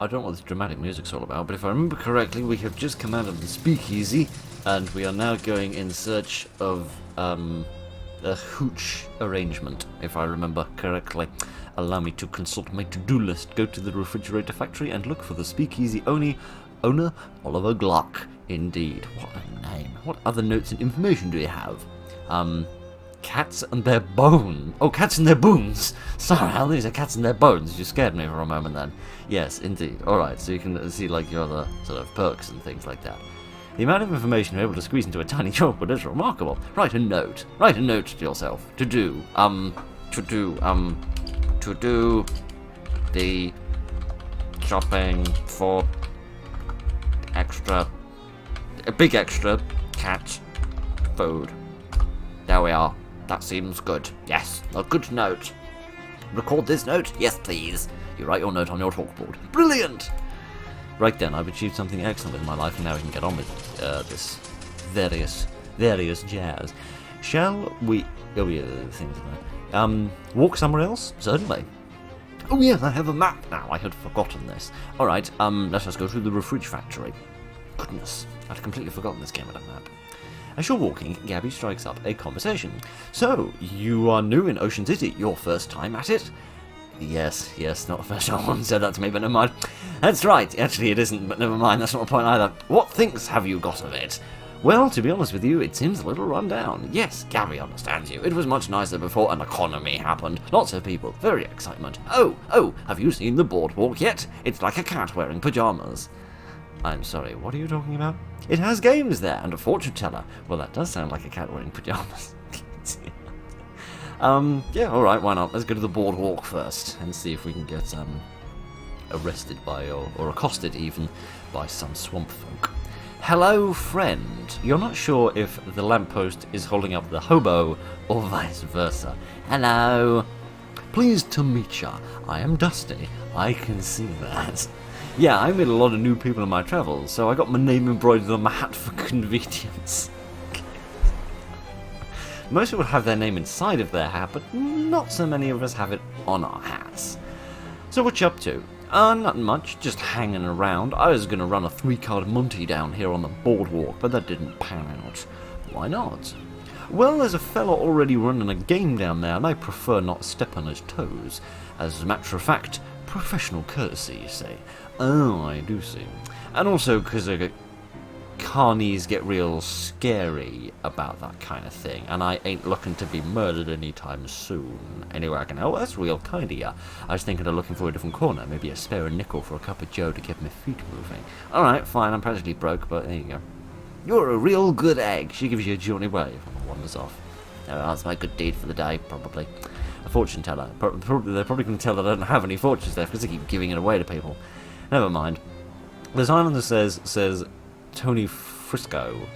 I don't know what this dramatic music's all about, but if I remember correctly, we have just come out of the speakeasy, and we are now going in search of, a hooch arrangement, if I remember correctly. Allow me to consult my to-do list, go to the refrigerator factory, and look for the speakeasy owner, Oliver Glock. Indeed. What a name. What other notes and information do you have? Cats and their bone. Oh, cats and their bones. Sorry, how these are cats and their bones. You scared me for a moment then. Yes, indeed. Alright, so you can see like your other sort of perks and things like that. The amount of information you're able to squeeze into a tiny chalkboard is remarkable. Write a note. Write a note to yourself. To do the shopping for a big extra cat food. There we are. That seems good. Yes, a good note. Record this note? Yes, please. You write your note on your chalkboard. Brilliant! Right then, I've achieved something excellent in my life, and now we can get on with this various jazz. Shall we... Oh yeah, things like that. Walk somewhere else? Certainly. Oh yeah, I have a map now. I had forgotten this. Alright, let us go to the refrige factory. Goodness, I'd completely forgotten this game had a map. As you're walking, Gabby strikes up a conversation. So, you are new in Ocean City, your first time at it? Yes, not the first time one said that to me, but never mind. That's right, actually it isn't, but never mind, that's not the point either. What things have you got of it? Well, to be honest with you, it seems a little run down. Yes, Gabby understands you. It was much nicer before an economy happened. Lots of people, very excitement. Oh, have you seen the boardwalk yet? It's like a cat wearing pyjamas. I'm sorry, what are you talking about? It has games there, and a fortune teller. Well, that does sound like a cat wearing pyjamas. Yeah, alright, why not? Let's go to the boardwalk first, and see if we can get, arrested by, or accosted even, by some swamp folk. Hello, friend. You're not sure if the lamppost is holding up the hobo, or vice versa. Hello. Pleased to meet ya. I am Dusty. I can see that. Yeah, I made a lot of new people in my travels, so I got my name embroidered on my hat for convenience. Most people have their name inside of their hat, but not so many of us have it on our hats. So what you up to? Nothing much, just hanging around. I was going to run a 3-card Monty down here on the boardwalk, but that didn't pan out. Why not? Well, there's a fella already running a game down there, and I prefer not step on his toes. As a matter of fact, professional courtesy, you see. Oh, I do see. And also because carnies get real scary about that kind of thing, and I ain't looking to be murdered anytime soon. Anyway, I can help. That's real kind of ya. I was thinking of looking for a different corner, maybe a spare nickel for a cup of joe to get my feet moving. Alright, fine, I'm practically broke, but there you go. You're a real good egg. She gives you a jaunty wave and wanders off. Oh, that's my good deed for the day, probably. A fortune teller. They're probably going to tell that I don't have any fortunes left because they keep giving it away to people. Never mind. The sign on the says Tony Frisco,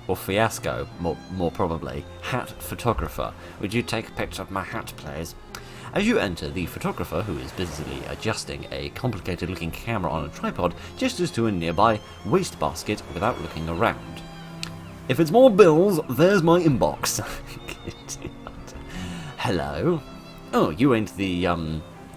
or Fiasco, more probably, hat photographer. Would you take a picture of my hat, please? As you enter, the photographer, who is busily adjusting a complicated-looking camera on a tripod, gestures to a nearby wastebasket without looking around. If it's more bills, there's my inbox. Hello? Oh, you ain't the,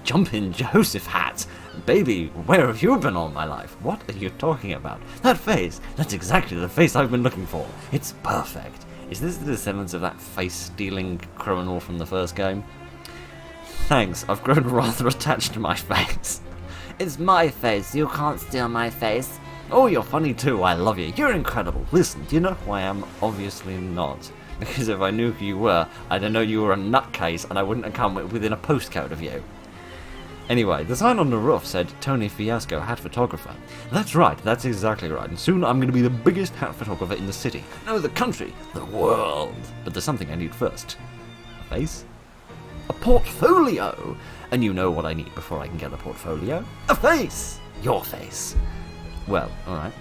Jumpin' Joseph hat. Baby, where have you been all my life? What are you talking about? That face! That's exactly the face I've been looking for. It's perfect. Is this the descendants of that face-stealing criminal from the first game? Thanks, I've grown rather attached to my face. It's my face, you can't steal my face. Oh, you're funny too, I love you. You're incredible. Listen, do you know who I am? Obviously not. Because if I knew who you were, I'd know you were a nutcase and I wouldn't have come within a postcode of you. Anyway, the sign on the roof said Tony Fiasco hat photographer. That's right, that's exactly right. And soon I'm going to be the biggest hat photographer in the city. No, the country, the world. But there's something I need first. A face? A portfolio! And you know what I need before I can get a portfolio? A face! Your face. Well, alright.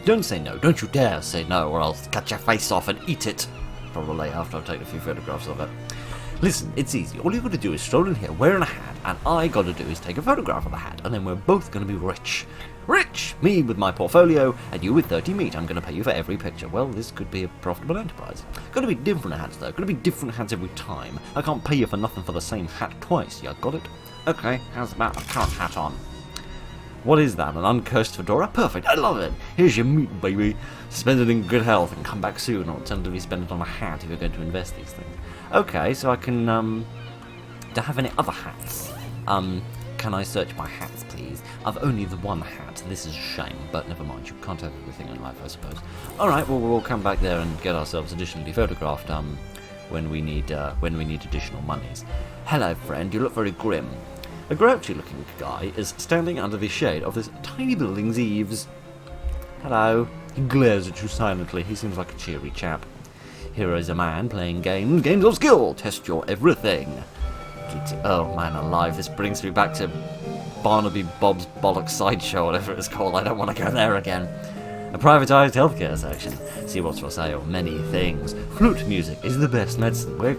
Don't say no. Don't you dare say no, or I'll cut your face off and eat it. Probably after I've taken a few photographs of it. Listen, it's easy. All you gotta do is stroll in here wearing a hat, and I gotta do is take a photograph of the hat, and then we're both gonna be rich. Rich! Me with my portfolio, and you with 30 meat. I'm gonna pay you for every picture. Well, this could be a profitable enterprise. Gotta be different hats, though. Gotta be different hats every time. I can't pay you for nothing for the same hat twice. You got it? Okay, how's about a current hat on? What is that? An uncursed fedora? Perfect, I love it. Here's your meat, baby. Spend it in good health and come back soon, or alternatively spend it on a hat if you're going to invest these things. Okay, so I can, do I have any other hats? Can I search my hats, please? I've only the one hat. This is a shame, but never mind. You can't have everything in life, I suppose. Alright, well, we'll come back there and get ourselves additionally photographed, when we need additional monies. Hello, friend. You look very grim. A grouchy-looking guy is standing under the shade of this tiny building's eaves. Hello. He glares at you silently. He seems like a cheery chap. Here is a man playing games of skill. Test your everything. Oh, man alive. This brings me back to Barnaby Bob's Bollocks Sideshow, whatever it's called. I don't want to go there again. A privatised healthcare section. See what's for sale. Many things. Flute music is the best medicine. We're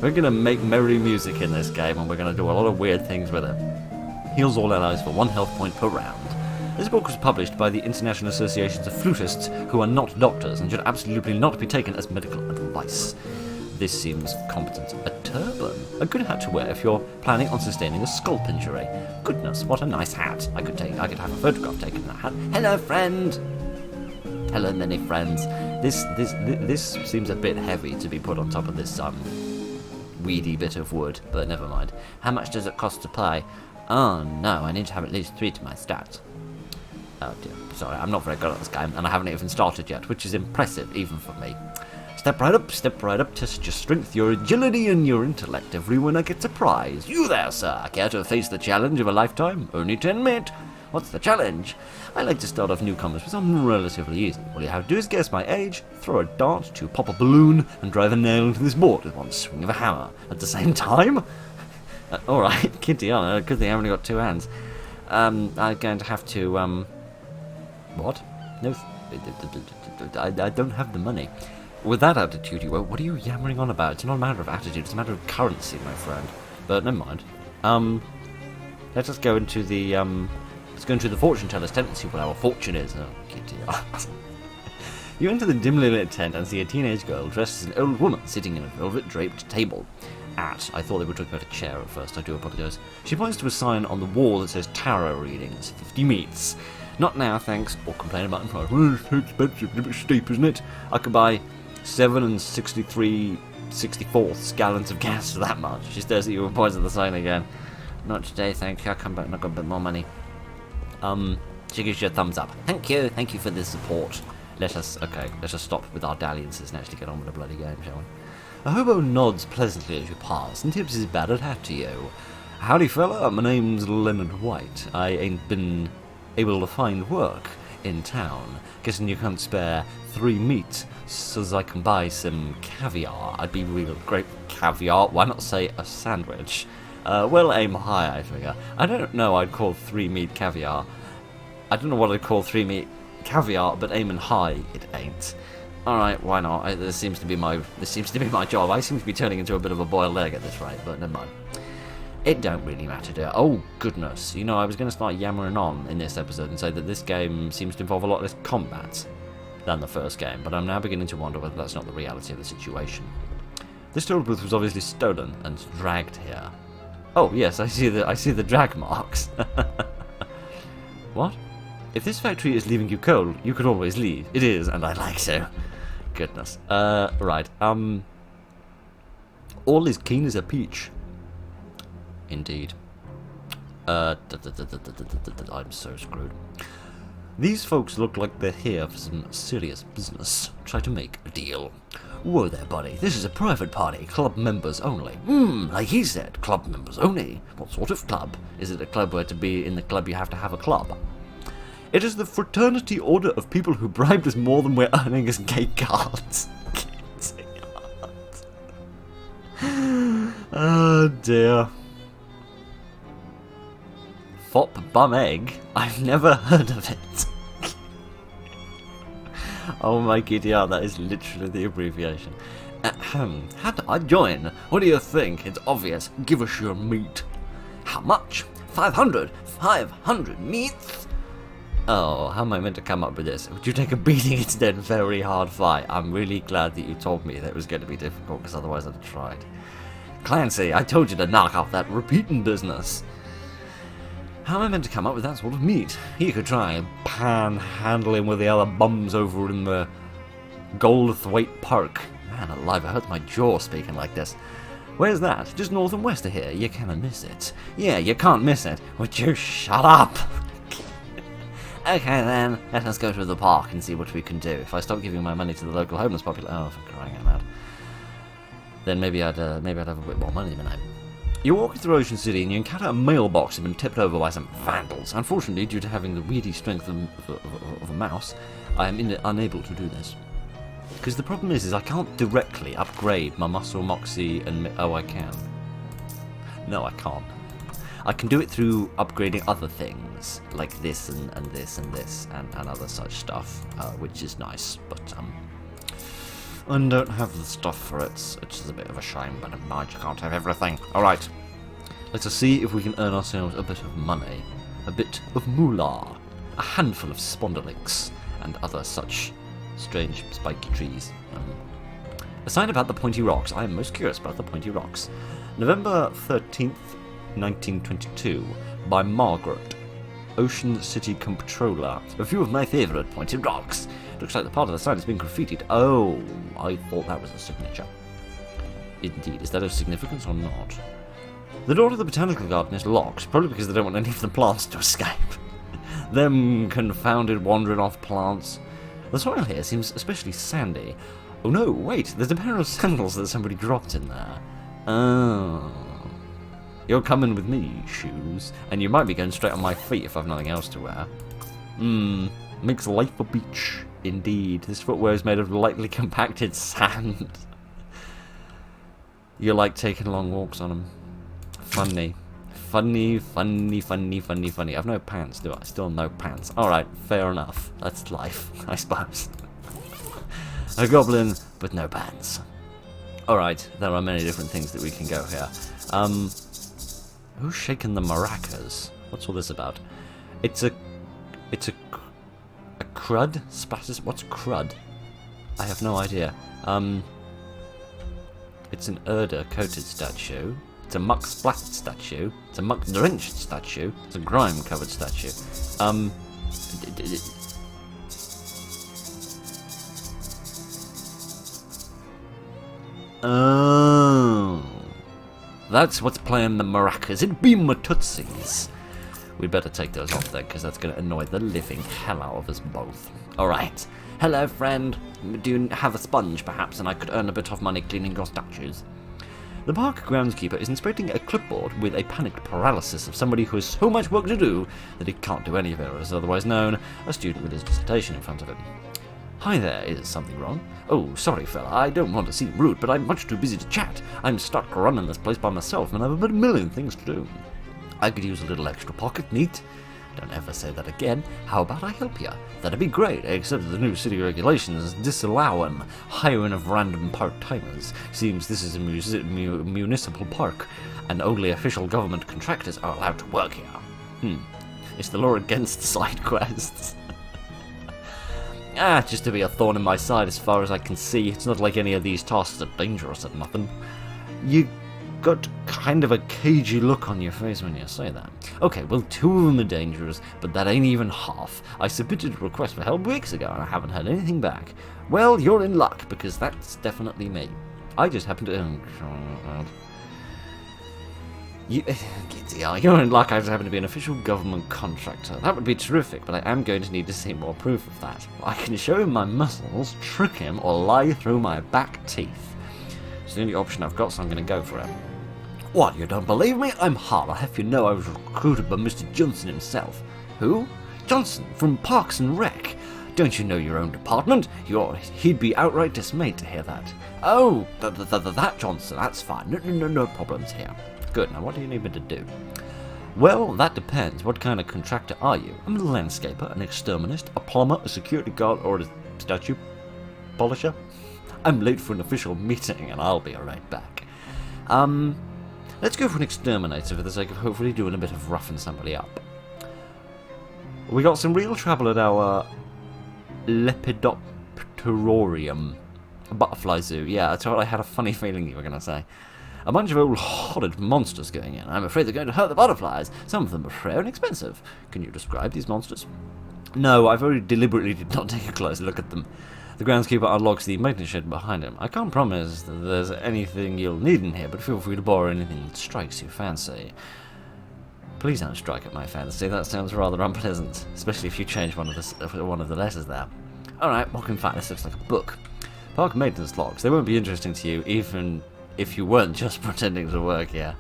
gonna make merry music in this game, and we're gonna do a lot of weird things with it. Heals all allies for 1 health point per round. This book was published by the International Associations of Flutists, who are not doctors and should absolutely not be taken as medical advice. This seems competent. A turban. A good hat to wear if you're planning on sustaining a scalp injury. Goodness, what a nice hat. I could have a photograph taken in that hat. Hello, friend. Hello, many friends. This seems a bit heavy to be put on top of this weedy bit of wood, but never mind. How much does it cost to play? Oh no, I need to have at least 3 to my stats. Oh dear, sorry, I'm not very good at this game, and I haven't even started yet, which is impressive, even for me. Step right up, test your strength, your agility, and your intellect. Every winner gets a prize. You there, sir, care to face the challenge of a lifetime? Only 10 minutes. What's the challenge? I like to start off newcomers with something relatively easy. All you have to do is guess my age, throw a dart, to pop a balloon, and drive a nail into this board with one swing of a hammer. At the same time? Alright, Kitty, good thing I only got 2 hands. I'm going to have to, what? No, I don't have the money. With that attitude, what are you yammering on about? It's not a matter of attitude, it's a matter of currency, my friend. But never mind. Let us go into the, let's go into the fortune teller's tent and see what our fortune is. Oh, Kitty. You enter the dimly lit tent and see a teenage girl dressed as an old woman sitting in a velvet draped table. I thought they were talking about a chair at first, I do apologise. She points to a sign on the wall that says tarot readings, 50 meats. Not now, thanks, or complain about the price. Well, it's too expensive, a bit steep, isn't it? I could buy 7 63/64 gallons of gas for that much. She stares at you and points at the sign again. Not today, thank you, I'll come back and I've got a bit more money. She gives you a thumbs up. Thank you for the support. Let us stop with our dalliances and actually get on with the bloody game, shall we? A hobo nods pleasantly as you pass and tips his battered hat to you. Howdy fella, my name's Leonard White. I ain't been able to find work in town. Guessing you can't spare 3 meat so as I can buy some caviar. I'd be real great caviar. Why not say a sandwich? Well, aim high, I figure. I don't know I'd call 3 meat caviar. I don't know what I'd call 3 meat caviar, but aiming high, it ain't. Alright, why not? This seems to be my job. I seem to be turning into a bit of a boiled egg at this rate, but never mind. It don't really matter, dear. Oh, goodness. You know, I was going to start yammering on in this episode and say that this game seems to involve a lot less combat than the first game, but I'm now beginning to wonder whether that's not the reality of the situation. This toll booth was obviously stolen and dragged here. Oh, yes, I see the drag marks. What? If this factory is leaving you cold, you could always leave. It is, and I like so. Goodness. Right. All is keen as a peach. Indeed. I'm so screwed. These folks look like they're here for some serious business. Try to make a deal. Whoa there, buddy. This is a private party. Club members only. Like he said, club members only. What sort of club? Is it a club where to be in the club you have to have a club? It is the fraternity order of people who bribed us more than we're earning as gate cards. Oh dear. Fop bum egg? I've never heard of it. Oh my giddy aunt, that is literally the abbreviation. How do I join? What do you think? It's obvious. Give us your meat. How much? 500. 500 meats? Oh, how am I meant to come up with this? Would you take a beating instead? Very hard fight. I'm really glad that you told me that it was going to be difficult, because otherwise I'd have tried. Clancy, I told you to knock off that repeating business. How am I meant to come up with that sort of meat? You could try panhandling with the other bums over in the Goldthwaite Park. Man alive, it hurts my jaw speaking like this. Where's that? Just north and west of here. You cannot miss it. Yeah, you can't miss it. Would you shut up? Okay then, let us go to the park and see what we can do. If I stop giving my money to the local homeless population, oh, for crying out loud, then maybe I'd have a bit more money than I. You walk through Ocean City and you encounter a mailbox that has been tipped over by some vandals. Unfortunately, due to having the weedy strength of a mouse, I am unable to do this. Because the problem is I can't directly upgrade my muscle, moxie, and... oh, I can. No, I can't. I can do it through upgrading other things, like this and this and this and other such stuff, which is nice, but I don't have the stuff for it. It's a bit of a shame, but never mind, you can't have everything. Alright, let us see if we can earn ourselves a bit of money, a bit of moolah, a handful of spondylics, and other such strange spiky trees. A sign about the pointy rocks. I am most curious about the pointy rocks. November 13th, 1922, by Margaret, Ocean City Comptroller. A few of my favourite pointed rocks. Looks like the part of the sign has been graffitied. Oh, I thought that was a signature. Indeed, is that of significance or not? The door to the botanical garden is locked, probably because they don't want any of the plants to escape. Them confounded wandering off plants. The soil here seems especially sandy. Oh no, wait, there's a pair of sandals that somebody dropped in there. Oh. You're coming with me, shoes, and you might be going straight on my feet if I've nothing else to wear. Makes life a beach. Indeed, this footwear is made of lightly compacted sand. You like taking long walks on them. Funny. Funny, funny, funny, funny, funny. I've no pants, do I? Still no pants. Alright, fair enough. That's life, I suppose. A goblin, but no pants. Alright, there are many different things that we can go here. Who's shaking the maracas? What's all this about? It's a crud? What's crud? I have no idea. It's an Erda-coated statue. It's a muck-splattered statue. It's a muck-drenched statue. It's a grime-covered statue. Oh, that's what's playing the maracas. It'd be my tootsies. We'd better take those off then, because that's going to annoy the living hell out of us both. Alright. Hello, friend. Do you have a sponge, perhaps, and I could earn a bit of money cleaning your statues? The park groundskeeper is inspecting a clipboard with a panicked paralysis of somebody who has so much work to do that he can't do any of it, or as otherwise known, a student with his dissertation in front of him. Hi there, is something wrong? Oh, sorry fella, I don't want to seem rude, but I'm much too busy to chat. I'm stuck running this place by myself and I've a million things to do. I could use a little extra pocket, neat. Don't ever say that again. How about I help you? That'd be great, except that the new city regulations disallowing hiring of random part-timers. Seems this is a municipal park, and only official government contractors are allowed to work here. Is the law against side quests? Just to be a thorn in my side as far as I can see. It's not like any of these tasks are dangerous or nothing. You got kind of a cagey look on your face when you say that. Okay, well, 2 of them are dangerous, but that ain't even half. I submitted a request for help weeks ago and I haven't heard anything back. Well, you're in luck, because that's definitely me. I just happen to... You're in luck. I just happen to be an official government contractor. That would be terrific, but I am going to need to see more proof of that. I can show him my muscles, trick him, or lie through my back teeth. It's the only option I've got, so I'm going to go for it. What, you don't believe me? I'm hard. I'll have you know I was recruited by Mr. Johnson himself. Who? Johnson, from Parks and Rec. Don't you know your own department? He'd be outright dismayed to hear that. Oh, that Johnson, that's fine. No problems here. Good, now what do you need me to do? Well, that depends. What kind of contractor are you? I'm a landscaper, an exterminist, a plumber, a security guard, or a statue polisher? I'm late for an official meeting, and I'll be right back. Let's go for an exterminator for the sake of hopefully doing a bit of roughing somebody up. We got some real trouble at our Lepidopterorium. A butterfly zoo. Yeah, that's what I had a funny feeling you were going to say. A bunch of old horrid monsters going in. I'm afraid they're going to hurt the butterflies. Some of them are rare and expensive. Can you describe these monsters? No, I very deliberately did not take a close look at them. The groundskeeper unlocks the maintenance shed behind him. I can't promise that there's anything you'll need in here, but feel free to borrow anything that strikes your fancy. Please don't strike at my fancy. That sounds rather unpleasant, especially if you change one of the letters there. Alright, what can find? This looks like a book. Park maintenance logs. They won't be interesting to you, even if you weren't just pretending to work here.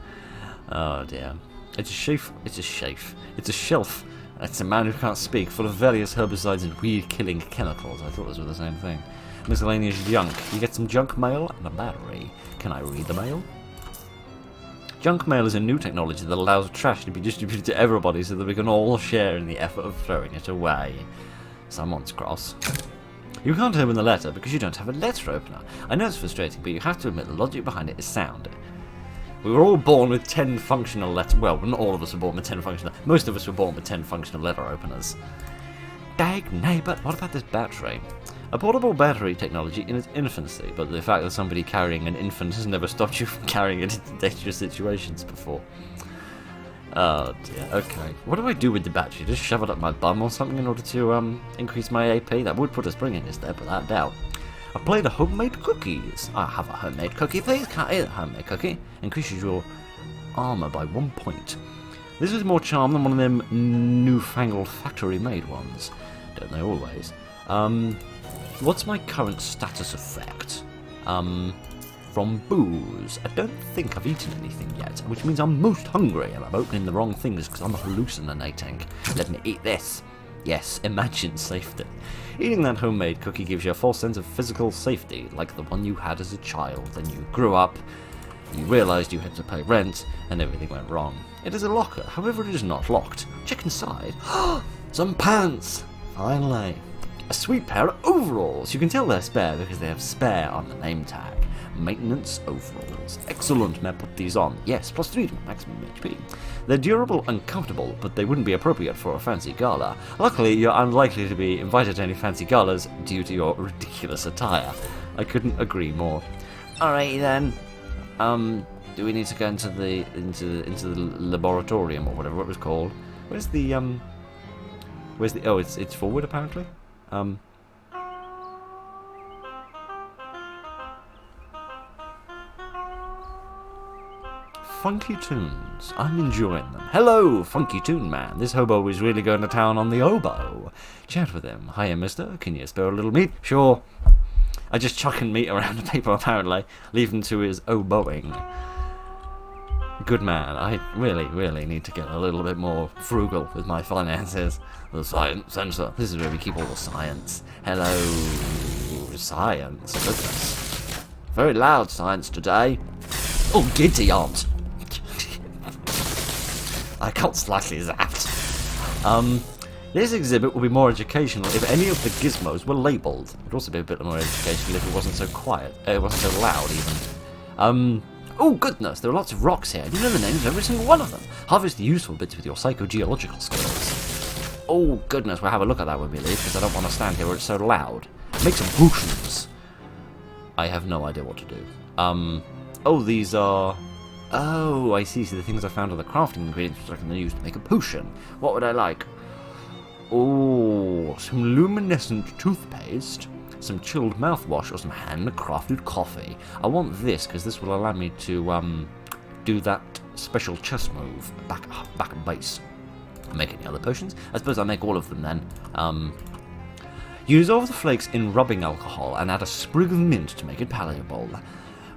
Oh dear. It's a shelf. It's a shelf. It's a shelf. It's a man who can't speak, full of various herbicides and weed-killing chemicals. I thought those were the same thing. Miscellaneous junk. You get some junk mail and a battery. Can I read the mail? Junk mail is a new technology that allows trash to be distributed to everybody so that we can all share in the effort of throwing it away. Someone's cross. You can't open the letter because you don't have a letter opener. I know it's frustrating, but you have to admit the logic behind it is sound. We were all born with 10 functional letter. Well, not all of us were born with 10 functional. Most of us were born with 10 functional letter openers. Dag nay, but what about this battery? A portable battery technology in its infancy, but the fact that somebody carrying an infant has never stopped you from carrying it into dangerous situations before. Oh dear. Okay. What do I do with the battery? Just shove it up my bum or something in order to increase my AP? That would put a spring in his step, without doubt. I played a homemade cookies. I have a homemade cookie, please. Can't I eat a homemade cookie? Increases your armor by 1 point. This is more charm than one of them newfangled factory-made ones. Don't they always? What's my current status effect? From booze. I don't think I've eaten anything yet, which means I'm most hungry and I'm opening the wrong things because I'm hallucinating. Let me eat this. Yes, imagine safety. Eating that homemade cookie gives you a false sense of physical safety, like the one you had as a child. Then you grew up, you realised you had to pay rent, and everything went wrong. It is a locker, however it is not locked. Check inside. Some pants! Finally. A sweet pair of overalls. You can tell they're spare because they have spare on the name tag. Maintenance overalls. Excellent, may I put these on? Yes, +3 to maximum HP. They're durable and comfortable, but they wouldn't be appropriate for a fancy gala. Luckily, you're unlikely to be invited to any fancy galas due to your ridiculous attire. I couldn't agree more. Alrighty then. Do we need to go into the laboratorium or whatever it was called? Where's the oh, it's forward apparently. Funky tunes. I'm enjoying them. Hello, Funky Tune Man. This hobo is really going to town on the oboe. Chat with him. Hiya, mister. Can you spare a little meat? Sure. I just chucking meat around the paper, apparently. Leave him to his oboeing. Good man. I really need to get a little bit more frugal with my finances. The science sensor. This is where we keep all the science. Hello, science. Goodness. Very loud science today. Oh, giddy aunt. I got slightly zapped. This exhibit will be more educational if any of the gizmos were labelled. It would also be a bit more educational if it wasn't so quiet. It wasn't so loud, even. Oh, goodness, there are lots of rocks here. You know the names of every single one of them. Harvest the useful bits with your psychogeological skills. Oh, goodness, we'll have a look at that when we leave, because I don't want to stand here where it's so loud. Make some potions. I have no idea what to do. Oh, these are... Oh, I see. So the things I found are the crafting ingredients which I can then use to make a potion. What would I like? Oh, some luminescent toothpaste, some chilled mouthwash, or some handcrafted coffee. I want this because this will allow me to do that special chest move, back and base. Make any other potions? I suppose I'll make all of them then. You dissolve the flakes in rubbing alcohol and add a sprig of mint to make it palatable.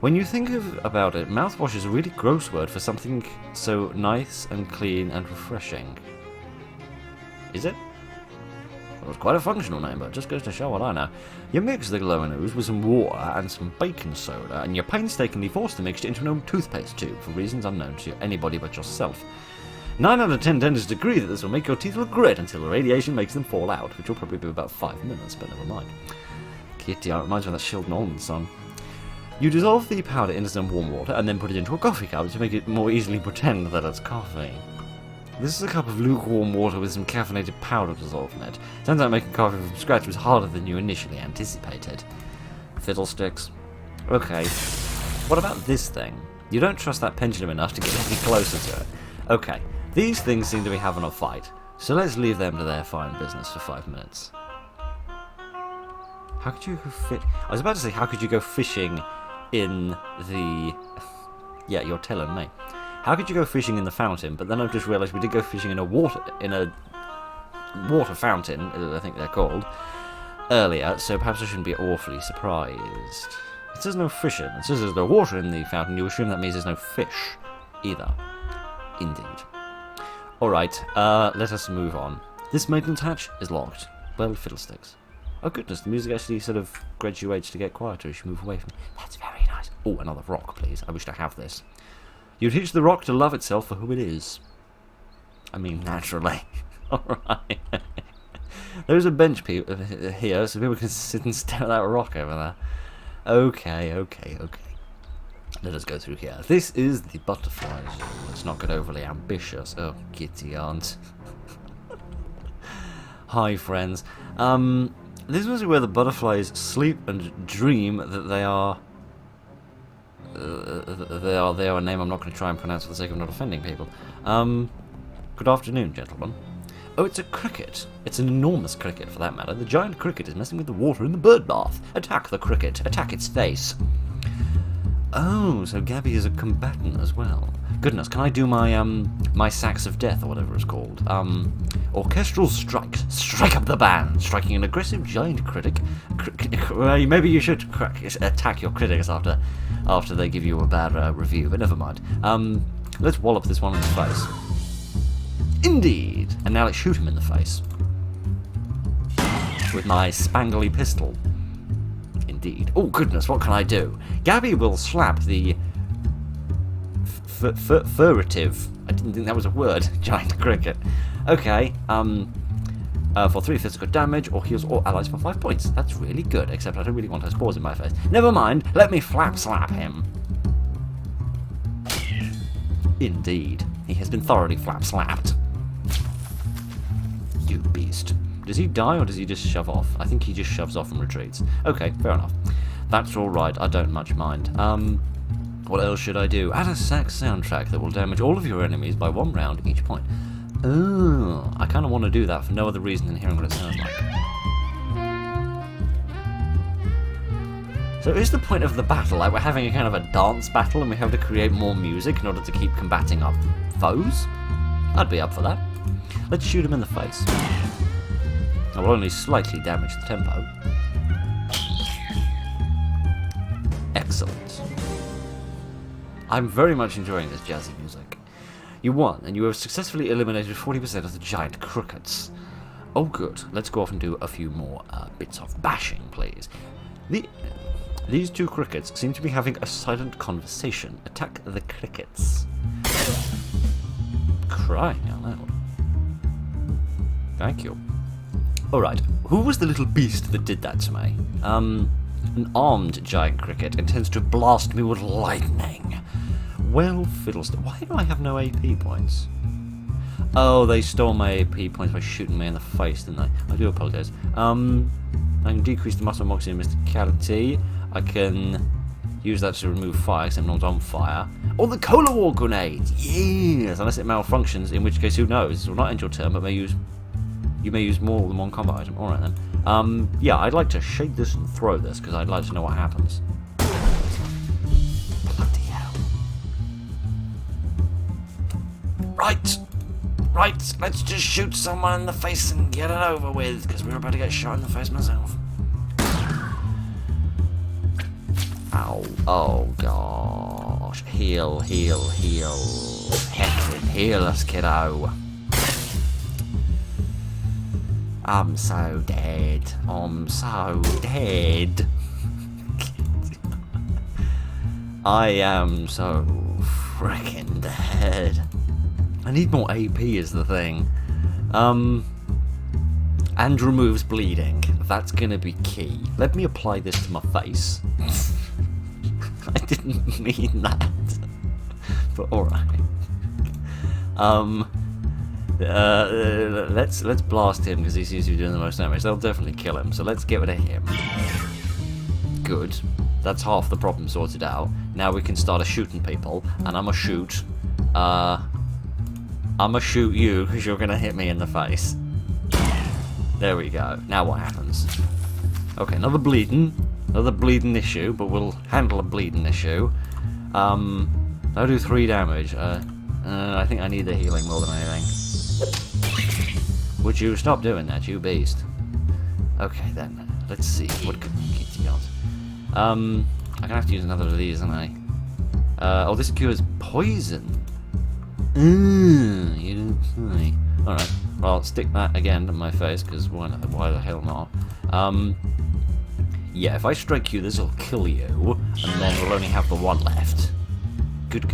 When you think about it, mouthwash is a really gross word for something so nice and clean and refreshing. Is it? Well, it's quite a functional name, but it just goes to show what I know. You mix the glowing ooze with some water and some baking soda, and you're painstakingly forced to mix it into an old toothpaste tube for reasons unknown to anybody but yourself. 9 out of 10 dentists agree that this will make your teeth look great until the radiation makes them fall out, which will probably be about 5 minutes, but never mind. Kitty, it reminds me of that Sheldon Olin song. You dissolve the powder into some warm water and then put it into a coffee cup to make it more easily pretend that it's coffee. This is a cup of lukewarm water with some caffeinated powder dissolved in it. Turns out making coffee from scratch was harder than you initially anticipated. Fiddlesticks. Okay. What about this thing? You don't trust that pendulum enough to get any closer to it. Okay, these things seem to be having a fight, so let's leave them to their fine business for 5 minutes. How could you go I was about to say, how could you go fishing in the... Yeah, you're telling me. How could you go fishing in the fountain? But then I've just realised we did go fishing in a water fountain, I think they're called, earlier, so perhaps I shouldn't be awfully surprised. It says no fishing. It says there's no water in the fountain. You assume that means there's no fish either. Indeed. Alright, let us move on. This maintenance hatch is locked. Well, fiddlesticks. Oh goodness, the music actually sort of graduates to get quieter as you move away from me. That's very nice. Oh, another rock, please. I wish to have this. You teach the rock to love itself for who it is. I mean, naturally. Alright. There's a bench here, so people can sit and stare at that rock over there. Okay. Let us go through here. This is the butterfly zoo. Let's not get overly ambitious. Oh, kitty aunt. Hi, friends. This must be where the butterflies sleep and dream that they are a name I'm not going to try and pronounce for the sake of not offending people. Good afternoon, gentlemen. Oh, it's a cricket. It's an enormous cricket, for that matter. The giant cricket is messing with the water in the bird bath. Attack the cricket. Attack its face. Oh, so Gabby is a combatant as well. Goodness, can I do my, my sax of death, or whatever it's called? Orchestral strikes. Strike up the band. Striking an aggressive giant critic. Maybe you should attack your critics after they give you a bad review, but never mind. Let's wallop this one in the face. Indeed! And now let's shoot him in the face. With my spangly pistol. Indeed. Oh goodness, what can I do? Gabby will slap the furtive. I didn't think that was a word. Giant cricket. Okay, for 3 physical damage, or heals all allies for 5 points. That's really good, except I don't really want her spores in my face. Never mind, let me slap him. Indeed. He has been thoroughly slapped. You beast. Does he die or does he just shove off? I think he just shoves off and retreats. Okay, fair enough. That's alright, I don't much mind. What else should I do? Add a sax soundtrack that will damage all of your enemies by 1 round each point. Oh, I kind of want to do that for no other reason than hearing what it sounds like. So is the point of the battle like we're having a kind of a dance battle and we have to create more music in order to keep combating our foes? I'd be up for that. Let's shoot him in the face. I will only slightly damage the tempo. Excellent. I'm very much enjoying this jazzy music. You won, and you have successfully eliminated 40% of the giant crickets. Oh good, let's go off and do a few more bits of bashing, please. These 2 crickets seem to be having a silent conversation. Attack the crickets. Crying out loud. Thank you. Alright, who was the little beast that did that to me? An armed giant cricket intends to blast me with lightning. Well, fiddlestick. Why do I have no AP points? Oh, they stole my AP points by shooting me in the face, didn't they? I do apologise. I can decrease the muscle moxie and mysticality. I can use that to remove fire, because I'm not on fire. Or the Cola War grenade! Yes! Unless it malfunctions, in which case, who knows? It will not end your turn, but you may use more than 1 combat item. Alright then. Yeah, I'd like to shake this and throw this, because I'd like to know what happens. Bloody hell. Right, let's just shoot someone in the face and get it over with, because we're about to get shot in the face myself. Ow. Oh, gosh. Heal. Heckin' heal us, kiddo. I'm so dead. I am so freaking dead. I need more AP is the thing. And removes bleeding. That's gonna be key. Let me apply this to my face. I didn't mean that. But alright. Let's blast him because he seems to be doing the most damage. They'll definitely kill him, so let's get rid of him. Good. That's half the problem sorted out. Now we can start shooting people, and I'ma shoot you because you're gonna hit me in the face. There we go. Now what happens? Okay, another bleeding issue, but we'll handle a bleeding issue. I'll do 3 damage. I think I need the healing more than anything. Would you stop doing that, you beast? Okay then, let's see. What kit you got? I'm gonna have to use another of these, aren't I? Oh, this cures poison. You didn't say. Alright, well, stick that again to my face, because why the hell not? Yeah, if I strike you, this will kill you, and then we'll only have the one left. Good.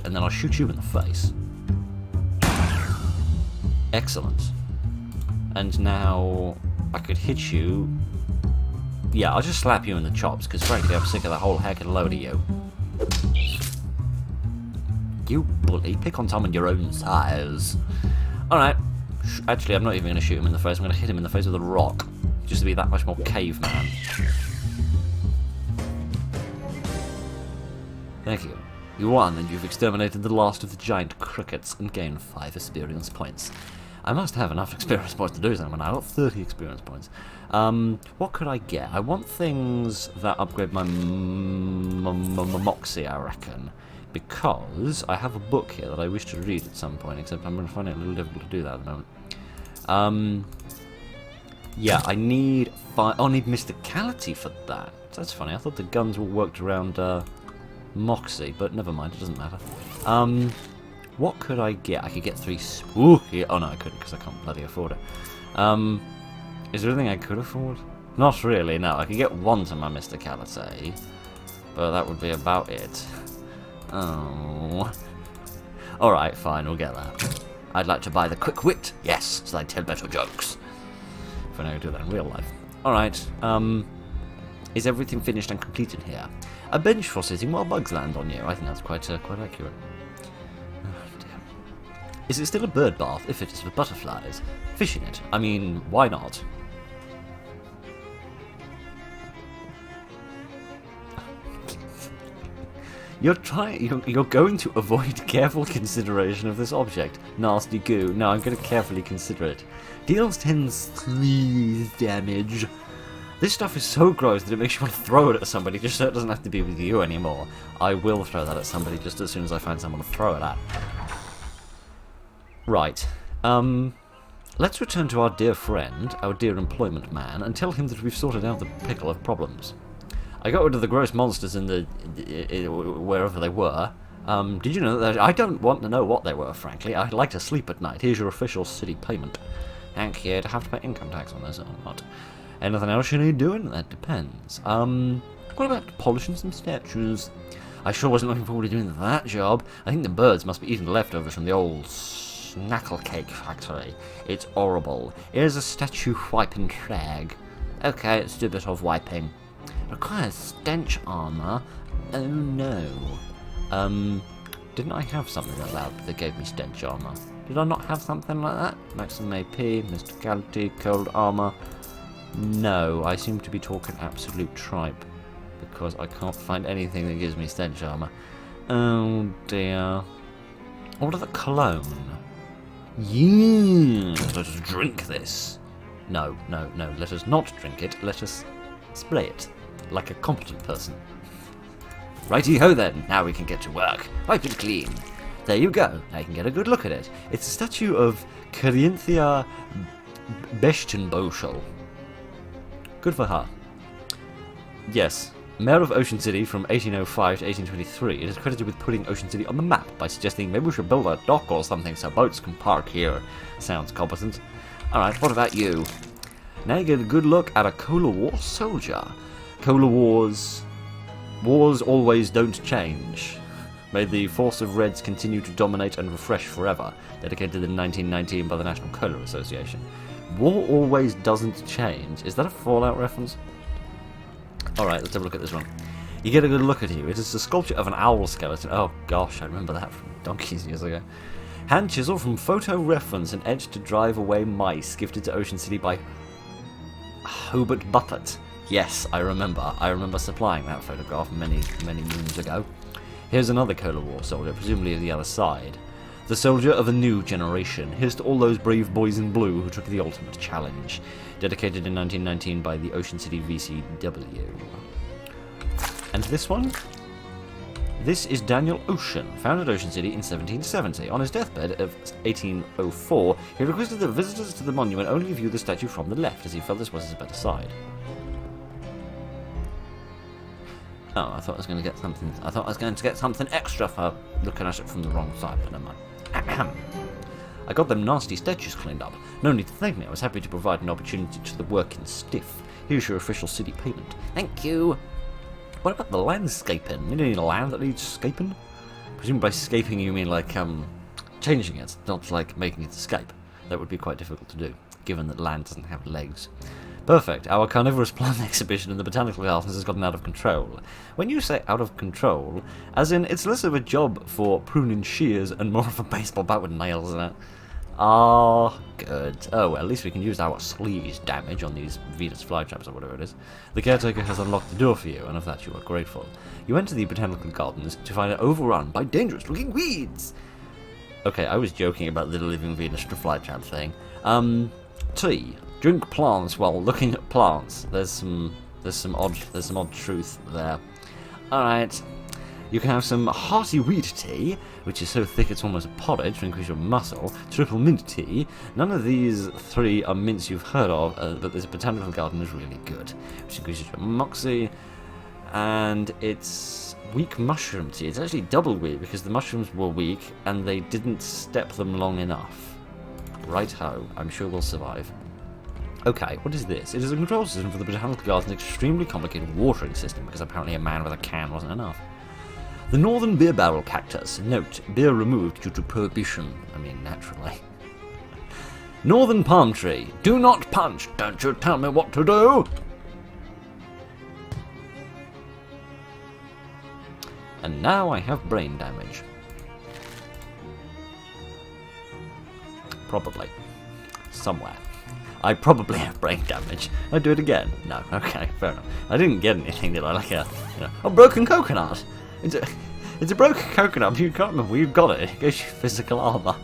And then I'll shoot you in the face. Excellent. And now I could hit you. Yeah, I'll just slap you in the chops, because frankly I'm sick of the whole heck of a load of you. You bully, pick on someone your own size. Alright. Actually, I'm not even going to shoot him in the face, I'm going to hit him in the face with a rock. Just to be that much more caveman. Thank you. You won, and you've exterminated the last of the giant crickets and gained 5 experience points. I must have enough experience points to do something. I got 30 experience points. What could I get? I want things that upgrade my moxie, I reckon. Because I have a book here that I wish to read at some point, except I'm going to find it a little difficult to do that at the moment. Yeah, I'll need mysticality for that. That's funny, I thought the guns were worked around moxie, but never mind, it doesn't matter. What could I get? I could get 3 spooky... Oh no, I couldn't, because I can't bloody afford it. Is there anything I could afford? Not really, no. I could get 1 to my mysticality, but that would be about it. Oh. Alright, fine, we'll get that. I'd like to buy the quick wit, yes, so I tell better jokes. If I know how to do that in real life. Alright, is everything finished and completed here? A bench for sitting while bugs land on you. I think that's quite accurate. Oh, dear. Is it still a bird bath if it is for butterflies? Fish in it. I mean, why not? You're going to avoid careful consideration of this object. Nasty goo. No, I'm going to carefully consider it. Deals 10 damage. This stuff is so gross that it makes you want to throw it at somebody just so it doesn't have to be with you anymore. I will throw that at somebody just as soon as I find someone to throw it at. Right. Let's return to our dear friend, our dear employment man, and tell him that we've sorted out the pickle of problems. I got rid of the gross monsters in wherever they were. Did you know that? I don't want to know what they were, frankly. I'd like to sleep at night. Here's your official city payment. Thank you. Do I have to pay income tax on this or not? Anything else you need doing? That depends. What about polishing some statues? I sure wasn't looking forward to doing that job. I think the birds must be eating the leftovers from the old snackle cake factory. It's horrible. Here's a statue wiping trag. Okay, let's do a bit of wiping. Requires stench armor. Oh no. Didn't I have something that gave me stench armor? Did I not have something like that? Maximum AP, mysticality, cold armor. No, I seem to be talking absolute tripe because I can't find anything that gives me stench armor. Oh dear. What are the cologne? Yes, let us drink this. No, let us not drink it. Let us spray it like a competent person. Righty-ho then, now we can get to work. Wipe it clean. There you go, I can get a good look at it. It's a statue of Corinthia Bechtenboschel. Good for her. Yes, Mayor of Ocean City from 1805 to 1823. It is credited with putting Ocean City on the map by suggesting maybe we should build a dock or something so boats can park here. Sounds competent. Alright, what about you? Now you get a good look at a Cola War soldier. Cola Wars always don't change. May the force of Reds continue to dominate and refresh forever. Dedicated in 1919 by the National Cola Association. War always doesn't change. Is that a Fallout reference? Alright, let's have a look at this one. You get a good look at you. It is a sculpture of an owl skeleton. Oh gosh, I remember that from donkeys years ago. Hand chisel from photo reference and edge to drive away mice, gifted to Ocean City by Hobart Buffett. Yes, I remember. I remember supplying that photograph many, many moons ago. Here's another Cola War soldier, presumably of the other side. The soldier of a new generation. Here's to all those brave boys in blue who took the ultimate challenge. Dedicated in 1919 by the Ocean City VCW. And this one? This is Daniel Ocean, founded Ocean City in 1770. On his deathbed of 1804, he requested that visitors to the monument only view the statue from the left, as he felt this was his better side. Oh, I thought I was going to get something. I thought I was going to get something extra for looking at it from the wrong side, but never mind. I got them nasty statues cleaned up. No need to thank me. I was happy to provide an opportunity to the working stiff. Here's your official city payment. Thank you. What about the landscaping? You need land that needs scaping? Presumably by scaping you mean like changing it, not like making it escape. That would be quite difficult to do, given that land doesn't have legs. Perfect. Our carnivorous plant exhibition in the Botanical Gardens has gotten out of control. When you say out of control, as in it's less of a job for pruning shears and more of a baseball bat with nails in it. Ah, good. Oh, well, at least we can use our sleaze damage on these Venus flytraps or whatever it is. The caretaker has unlocked the door for you, and of that you are grateful. You enter the Botanical Gardens to find it overrun by dangerous-looking weeds. Okay, I was joking about the living Venus flytrap thing. Tea. Drink plants while looking at plants. There's some odd truth there. Alright. You can have some hearty wheat tea, which is so thick it's almost a porridge to increase your muscle. Triple mint tea. None of these three are mints you've heard of, but this Botanical Garden is really good, which increases your moxie. And it's weak mushroom tea. It's actually double weak because the mushrooms were weak and they didn't step them long enough. Right ho, I'm sure we'll survive. Okay, what is this? It is a control system for the Botanical Garden's extremely complicated watering system, because apparently a man with a can wasn't enough. The Northern Beer Barrel Cactus. Note, beer removed due to prohibition. I mean, naturally. Northern Palm Tree. Do not punch! Don't you tell me what to do! And now I have brain damage. Probably. Somewhere. I probably have brain damage. I do it again? No. Okay, fair enough. I didn't get anything, did I? Like a broken coconut. It's a broken coconut. You can't remember where you got it. It gives you physical armor.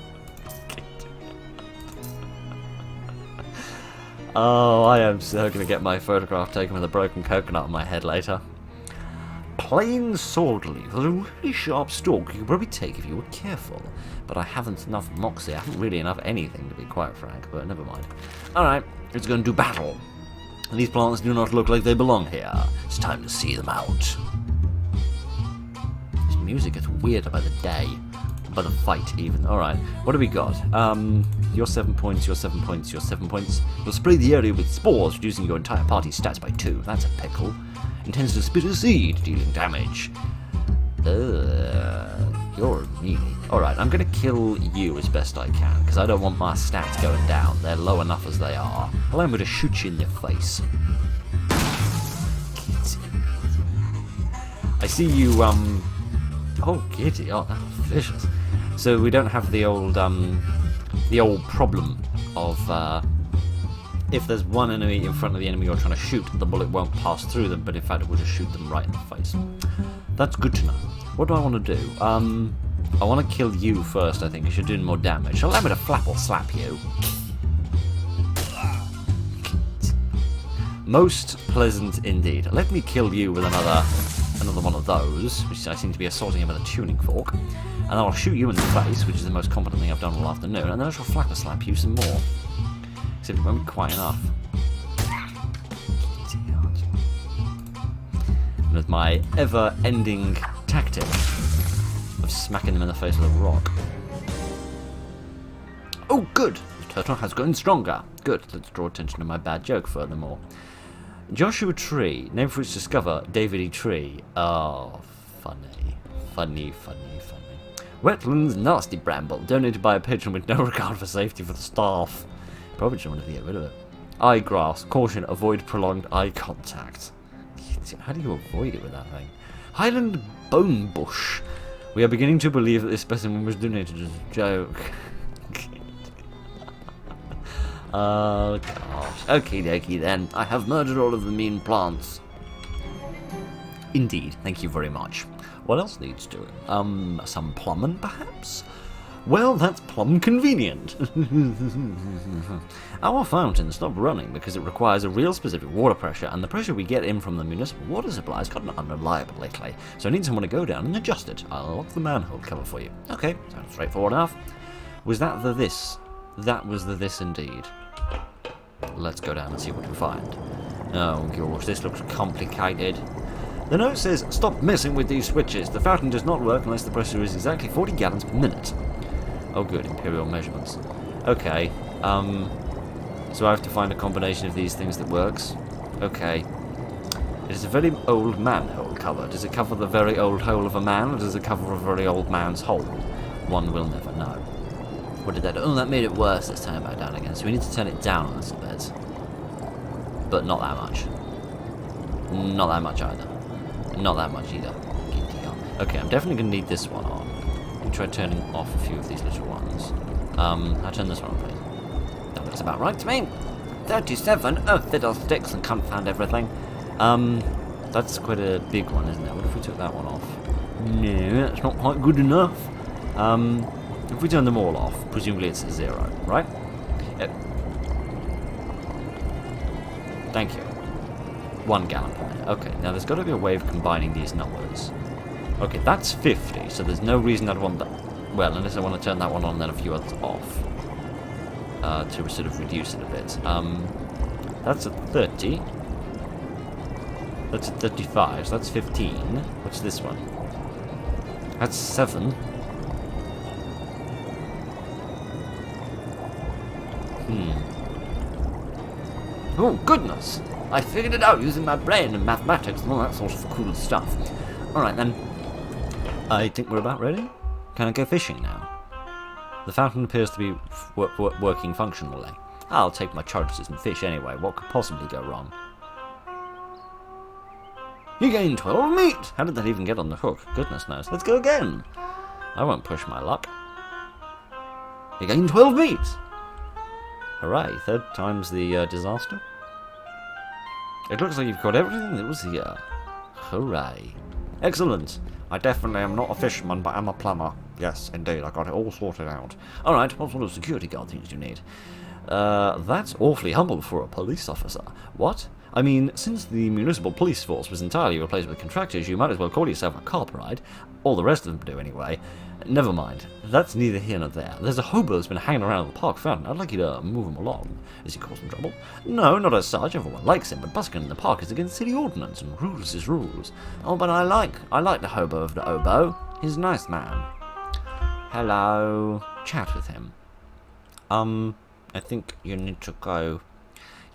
Oh, I am so gonna get my photograph taken with a broken coconut on my head later. Plain sword leaf. There's a really sharp stalk you could probably take if you were careful. But I haven't enough moxie. I haven't really enough anything, to be quite frank, but never mind. Alright, let's go and do battle. And these plants do not look like they belong here. It's time to see them out. This music gets weirder by the day. By the fight, even. Alright, what do we got? Your 7 points, your 7 points, your 7 points. You'll spray the area with spores, reducing your entire party's stats by 2. That's a pickle. Intends to spit a seed, dealing damage. You're a meanie. Alright, I'm gonna kill you as best I can, because I don't want my stats going down. They're low enough as they are. Allow me to shoot you in the face. I see you, Oh, giddy. Oh, that's vicious. So we don't have the old problem of, if there's one enemy in front of the enemy you're trying to shoot, the bullet won't pass through them, but in fact it will just shoot them right in the face. That's good to know. What do I want to do? I want to kill you first, I think, because you're doing more damage. Allow me to flap or slap you. Most pleasant indeed. Let me kill you with another one of those, which I seem to be assaulting him with a tuning fork. And then I'll shoot you in the face, which is the most competent thing I've done all afternoon, and then I shall flap or slap you some more. Except it won't be quite enough. And with my ever-ending tactic of smacking them in the face with a rock. Oh, good! The turtle has gotten stronger. Good, let's draw attention to my bad joke furthermore. Joshua Tree, named for its discoverer, David E. Tree. Oh, funny. Funny, funny, funny. Wetlands Nasty Bramble, donated by a patron with no regard for safety for the staff. Probably just wanted to get rid of it. Eye grass. Caution, avoid prolonged eye contact. How do you avoid it with that thing? Highland Bone Bush. We are beginning to believe that this specimen was donated as a joke. Oh, gosh. Okie dokie then. I have murdered all of the mean plants. Indeed. Thank you very much. What else needs doing? Some plumbing, perhaps? Well, that's plumb convenient. Our fountain stopped running because it requires a real specific water pressure, and the pressure we get in from the municipal water supply has gotten unreliable lately, so I need someone to go down and adjust it. I'll lock the manhole cover for you. Okay, sounds straightforward enough. Was that the this? That was the this indeed. Let's go down and see what we find. Oh gosh, this looks complicated. The note says, stop messing with these switches. The fountain does not work unless the pressure is exactly 40 gallons per minute. Oh good, imperial measurements. Okay, so I have to find a combination of these things that works. Okay. It is a very old manhole cover. Does it cover the very old hole of a man, or does it cover a very old man's hole? One will never know. What did that do? Oh, that made it worse. Let's turn it back down again. So we need to turn it down a little bit. But not that much. Not that much either. Not that much either. Okay, I'm definitely going to need this one on. Let me try turning off a few of these little ones. I'll turn this one on, please. That looks about right to me. 37? Oh, fiddlesticks and confound everything. That's quite a big one, isn't it? What if we took that one off? No, that's not quite good enough. If we turn them all off, presumably it's a 0, right? Thank you. 1 gallon per minute. Okay, now there's got to be a way of combining these numbers. Okay, that's 50, so there's no reason I'd want that. Well, unless I want to turn that one on and then a few others off. To sort of reduce it a bit. That's a 30. That's a 35, so that's 15. What's this one? That's 7. Oh, goodness! I figured it out using my brain and mathematics and all that sort of cool stuff. Alright then. I think we're about ready. Can I go fishing now? The fountain appears to be working functionally. I'll take my charges and fish anyway. What could possibly go wrong? You gained 12 meat! How did that even get on the hook? Goodness knows. Let's go again! I won't push my luck. You gained 12 meat! Hooray, 3rd time's the disaster. It looks like you've got everything that was here. Hooray. Excellent. I definitely am not a fisherman, but I'm a plumber. Yes, indeed, I got it all sorted out. Alright, what sort of security guard things do you need? That's awfully humble for a police officer. What? I mean, since the municipal police force was entirely replaced with contractors, you might as well call yourself a cop, right? All the rest of them do anyway. Never mind. That's neither here nor there. There's a hobo that's been hanging around the park fountain. I'd like you to move him along. Is he causing trouble? No, not as such. Everyone likes him, but busking in the park is against city ordinance, and rules is rules. Oh, but I like the hobo of the oboe. He's a nice man. Hello. Chat with him. I think you need to go.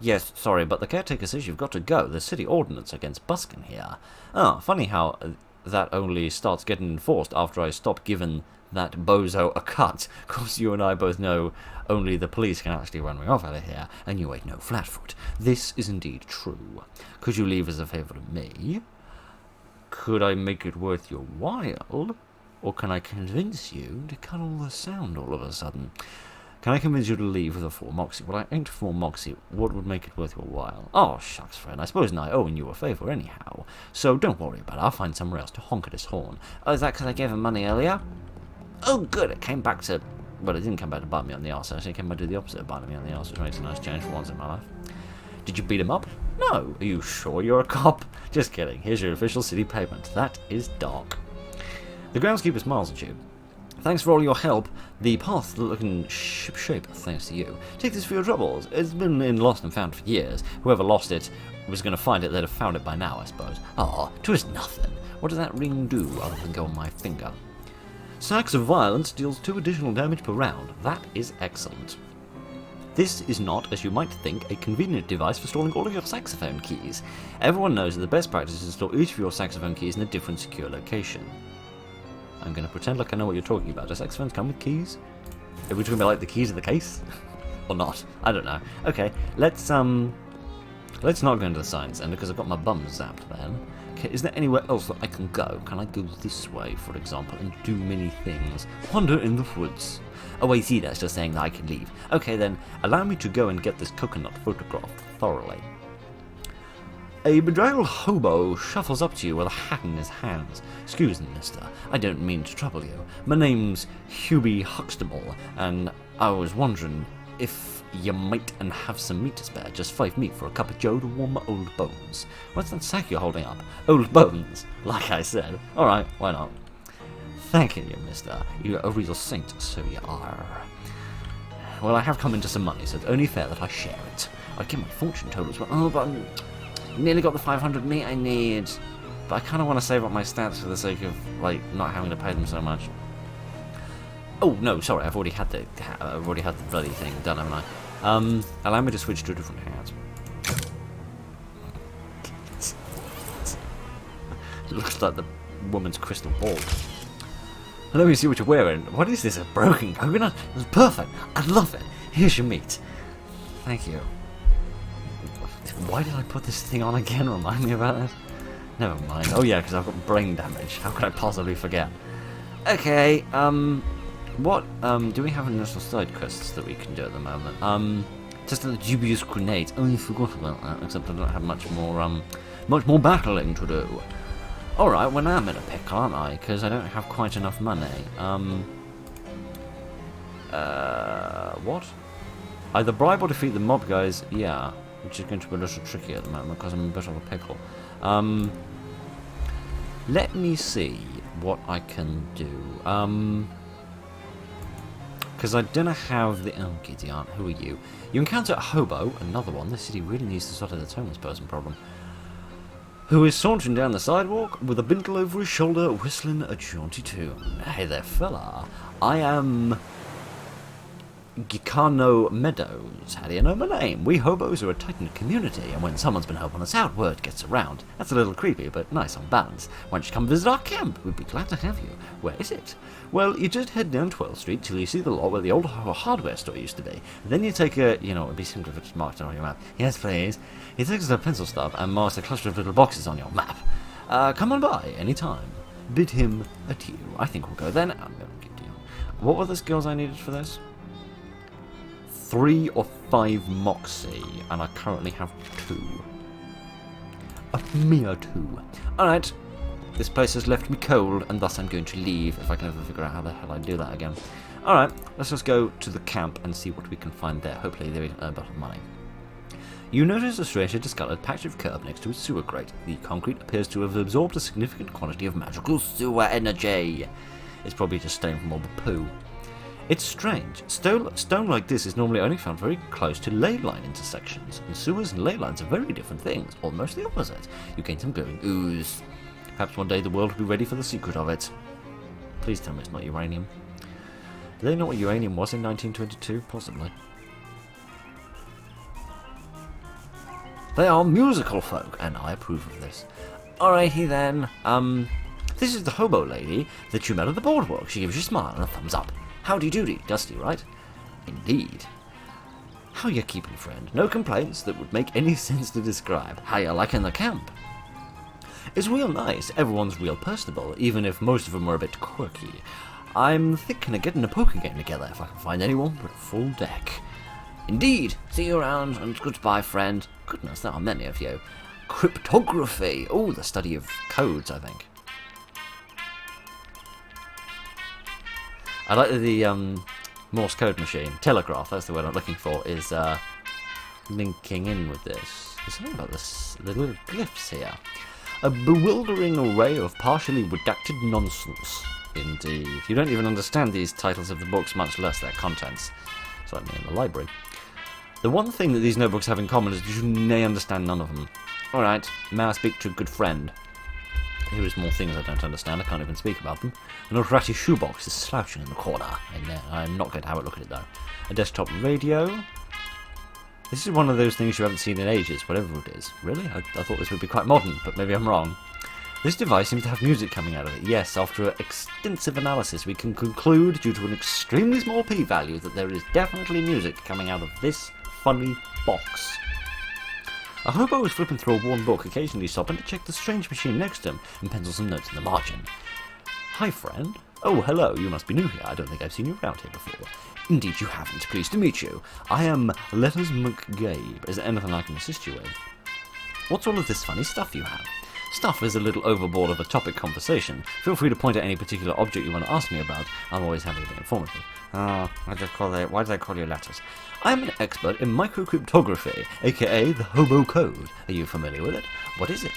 Yes, sorry, but the caretaker says you've got to go. There's city ordinance against busking here. Oh, funny how that only starts getting enforced after I stop giving that bozo a cut. Of course, you and I both know only the police can actually run me off out of here, and you ain't no flatfoot. This is indeed true. Could you leave as a favour to me? Could I make it worth your while? Or can I convince you to cut all the sound all of a sudden? Can I convince you to leave with a 4 moxie? Well, I ain't 4 moxie. What would make it worth your while? Oh, shucks, friend. I suppose I owe you a favour anyhow. So don't worry about it. I'll find somewhere else to honk at his horn. Oh, is that because I gave him money earlier? Oh, good. It came back to... Well, it didn't come back to bite me on the arse. Actually, it came back to the opposite of biting me on the arse, which makes a nice change for once in my life. Did you beat him up? No. Are you sure you're a cop? Just kidding. Here's your official city payment. That is Doc. The groundskeeper smiles at you. Thanks for all your help. The path's looking ship-shape thanks to you. Take this for your troubles. It's been in lost and found for years. Whoever lost it was going to find it. They'd have found it by now, I suppose. Ah, 'twas nothing. What does that ring do other than go on my finger? Sacks of Violence deals 2 additional damage per round. That is excellent. This is not, as you might think, a convenient device for storing all of your saxophone keys. Everyone knows that the best practice is to store each of your saxophone keys in a different secure location. I'm going to pretend like I know what you're talking about. Do saxophones come with keys? Are we talking about like the keys of the case? Or not? I don't know. Okay, let's not go into the science end because I've got my bum zapped then. Okay, is there anywhere else that I can go? Can I go this way, for example, and do many things? Wander in the woods. Oh, I see, that's just saying that I can leave. Okay then, allow me to go and get this coconut photographed thoroughly. A bedraggled hobo shuffles up to you with a hat in his hands. Excuse me, mister, I don't mean to trouble you. My name's Hubie Huxtable, and I was wondering if you might and have some meat to spare, just 5 meat for a cup of joe to warm my old bones. What's that sack you're holding up? Old bones, like I said. Alright, why not? Thank you, mister. You're a real saint, so you are. Well, I have come into some money, so it's only fair that I share it. I'd give my fortune total as well. Oh, but nearly got the 500 meat I need. But I kind of want to save up my stats for the sake of, like, not having to pay them so much. Oh, no, sorry, I've already had the bloody thing done, haven't I? Allow me to switch to a different hat. It looks like the woman's crystal ball. Let me see what you're wearing. What is this, a broken coconut? It's perfect. I love it. Here's your meat. Thank you. Why did I put this thing on again? Remind me about that? Never mind. Oh yeah, because I've got brain damage. How could I possibly forget? Okay, what, do we have any little side quests that we can do at the moment? Just a dubious grenade. Oh, I forgot about that, except I don't have much more battling to do. Alright, well now I'm in a pickle, aren't I? Because I don't have quite enough money. What? Either bribe or defeat the mob guys, yeah. Which is going to be a little tricky at the moment because I'm a bit of a pickle. Let me see what I can do. Because I don't have the... Oh, giddy aunt, who are you? You encounter a hobo, another one. This city really needs to sort of the homeless person problem. Who is sauntering down the sidewalk with a bindle over his shoulder, whistling a jaunty tune. Hey there, fella. I am Gicano Meadows. How do you know my name? We hobos are a tight-knit community, and when someone's been helping us out, word gets around. That's a little creepy, but nice on balance. Why don't you come visit our camp? We'd be glad to have you. Where is it? Well, you just head down 12th Street till you see the lot where the old hardware store used to be. Then you take a, you know, it'd be simpler if it's marked on your map. Yes, please. You take a pencil stub and marks a cluster of little boxes on your map. Come on by any time. Bid him adieu. I think we'll go then. What were the skills I needed for this? 3 or 5 moxie, and I currently have 2. A mere 2. Alright, this place has left me cold, and thus I'm going to leave, if I can ever figure out how the hell I do that again. Alright, let's just go to the camp and see what we can find there. Hopefully there is a bit of money. You notice a strangely discoloured patch of curb next to a sewer grate. The concrete appears to have absorbed a significant quantity of magical sewer energy. It's probably just stone from all the poo. It's strange. Stone like this is normally only found very close to ley line intersections, and sewers and ley lines are very different things, almost the opposite. You gain some glowing ooze. Perhaps one day the world will be ready for the secret of it. Please tell me it's not uranium. Do they know what uranium was in 1922? Possibly. They are musical folk, and I approve of this. Alrighty then. This is the hobo lady that you met at the boardwalk. She gives you a smile and a thumbs up. Howdy doody, Dusty, right? Indeed. How you keeping, friend? No complaints that would make any sense to describe. How you liking the camp? It's real nice. Everyone's real personable, even if most of them are a bit quirky. I'm thinking of getting a poker game together if I can find anyone with a full deck. Indeed. See you around, and goodbye, friend. Goodness, there are many of you. Cryptography. Oh, the study of codes, I think. I like that the Morse code machine, telegraph, that's the word I'm looking for, is linking in with this. There's something about this, the little glyphs here. A bewildering array of partially redacted nonsense. Indeed. You don't even understand these titles of the books, much less their contents. It's like me in the library. The one thing that these notebooks have in common is that you may understand none of them. Alright, may I speak to a good friend? Here is more things I don't understand, I can't even speak about them. An old ratty shoebox is slouching in the corner. I'm not going to have a look at it though. A desktop radio. This is one of those things you haven't seen in ages, whatever it is. Really? I thought this would be quite modern, but maybe I'm wrong. This device seems to have music coming out of it. Yes, after extensive analysis we can conclude, due to an extremely small p-value, that there is definitely music coming out of this funny box. A hobo is flipping through a worn book, occasionally stopping to check the strange machine next to him and pencil some notes in the margin. Hi, friend. Oh, hello, you must be new here. I don't think I've seen you around here before. Indeed you haven't. Pleased to meet you. I am Letters McGabe. Is there anything I can assist you with? What's all of this funny stuff you have? Stuff is a little overboard of a topic conversation. Feel free to point at any particular object you want to ask me about. I'm always happy to be informative. Why do they call you letters? I'm an expert in microcryptography, aka the hobo code. Are you familiar with it? What is it?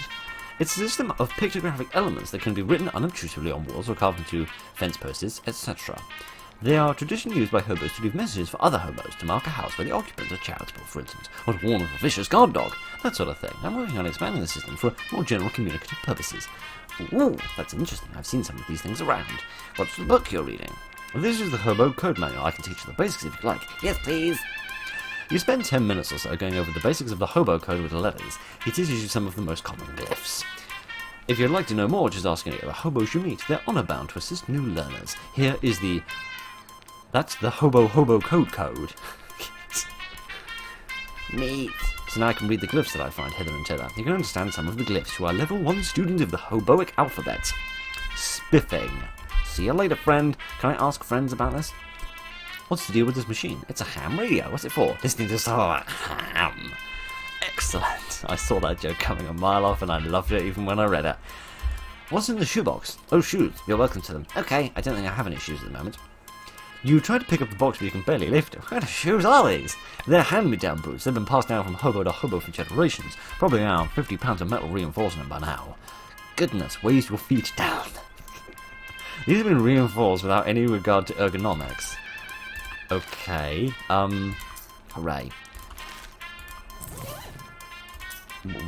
It's a system of pictographic elements that can be written unobtrusively on walls or carved into fence posts, etc. They are traditionally used by hobos to leave messages for other hobos, to mark a house where the occupants are charitable, for instance, or to warn of a vicious guard dog, that sort of thing. I'm working on expanding the system for more general communicative purposes. Ooh, that's interesting. I've seen some of these things around. What's the book you're reading? This is the Hobo Code Manual. I can teach you the basics if you like. Yes, please. You spend 10 minutes or so going over the basics of the Hobo Code with the letters. He teaches you some of the most common glyphs. If you'd like to know more, just ask any of the hobos you meet. They're honor-bound to assist new learners. Here is the... That's the Hobo Code. Neat. So now I can read the glyphs that I find hither and thither. You can understand some of the glyphs who are level 1 students of the Hoboic alphabet. Spiffing. See you later, friend. Can I ask friends about this? What's the deal with this machine? It's a ham radio. What's it for? Listening to some ham. Excellent. I saw that joke coming a mile off and I loved it even when I read it. What's in the shoebox? Oh, shoes. You're welcome to them. Okay, I don't think I have any shoes at the moment. You try to pick up the box but you can barely lift it. What kind of shoes are these? They're hand-me-down boots. They've been passed down from hobo to hobo for generations. Probably around 50 pounds of metal reinforcing them by now. Goodness, weighs your feet down. These have been reinforced without any regard to ergonomics. Okay, hooray.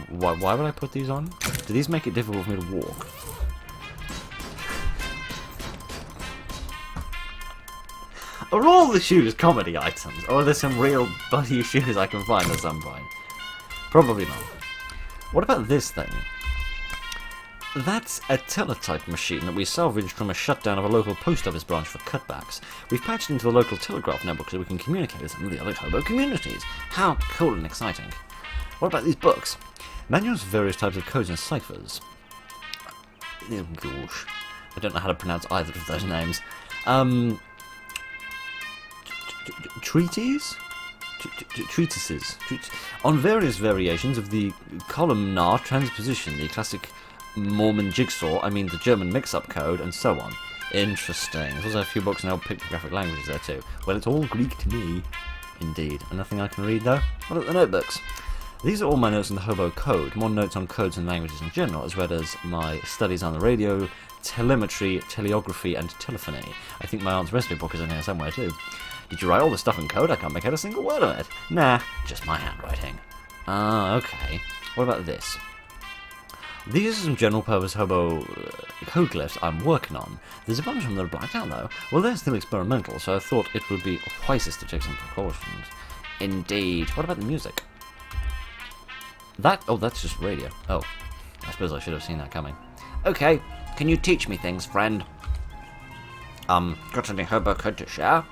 Why would I put these on? Do these make it difficult for me to walk? Are all the shoes comedy items, or are there some real bloody shoes I can find at some point? Probably not. What about this thing? That's a teletype machine that we salvaged from a shutdown of a local post office branch for cutbacks. We've patched into the local telegraph network so we can communicate with some of the other hobo communities. How cool and exciting. What about these books? Manuals for various types of codes and ciphers. Oh, gosh. I don't know how to pronounce either of those names. Treatises? Treatises. On various variations of the columnar transposition, the classic Mormon jigsaw, the German mix-up code, and so on. Interesting. There's also a few books in old pictographic languages there too. Well, it's all Greek to me. Indeed. And nothing I can read, though? What about the notebooks? These are all my notes on the Hobo Code, more notes on codes and languages in general, as well as my studies on the radio, telemetry, teleography, and telephony. I think my aunt's recipe book is in here somewhere too. Did you write all this stuff in code? I can't make out a single word of it. Nah, just my handwriting. Okay. What about this? These are some general-purpose hobo code glyphs I'm working on. There's a bunch of them that are blacked out, though. Well, they're still experimental, so I thought it would be wisest to take some precautions. Indeed. What about the music? Oh, that's just radio. Oh, I suppose I should have seen that coming. Okay, can you teach me things, friend? Got any hobo code to share?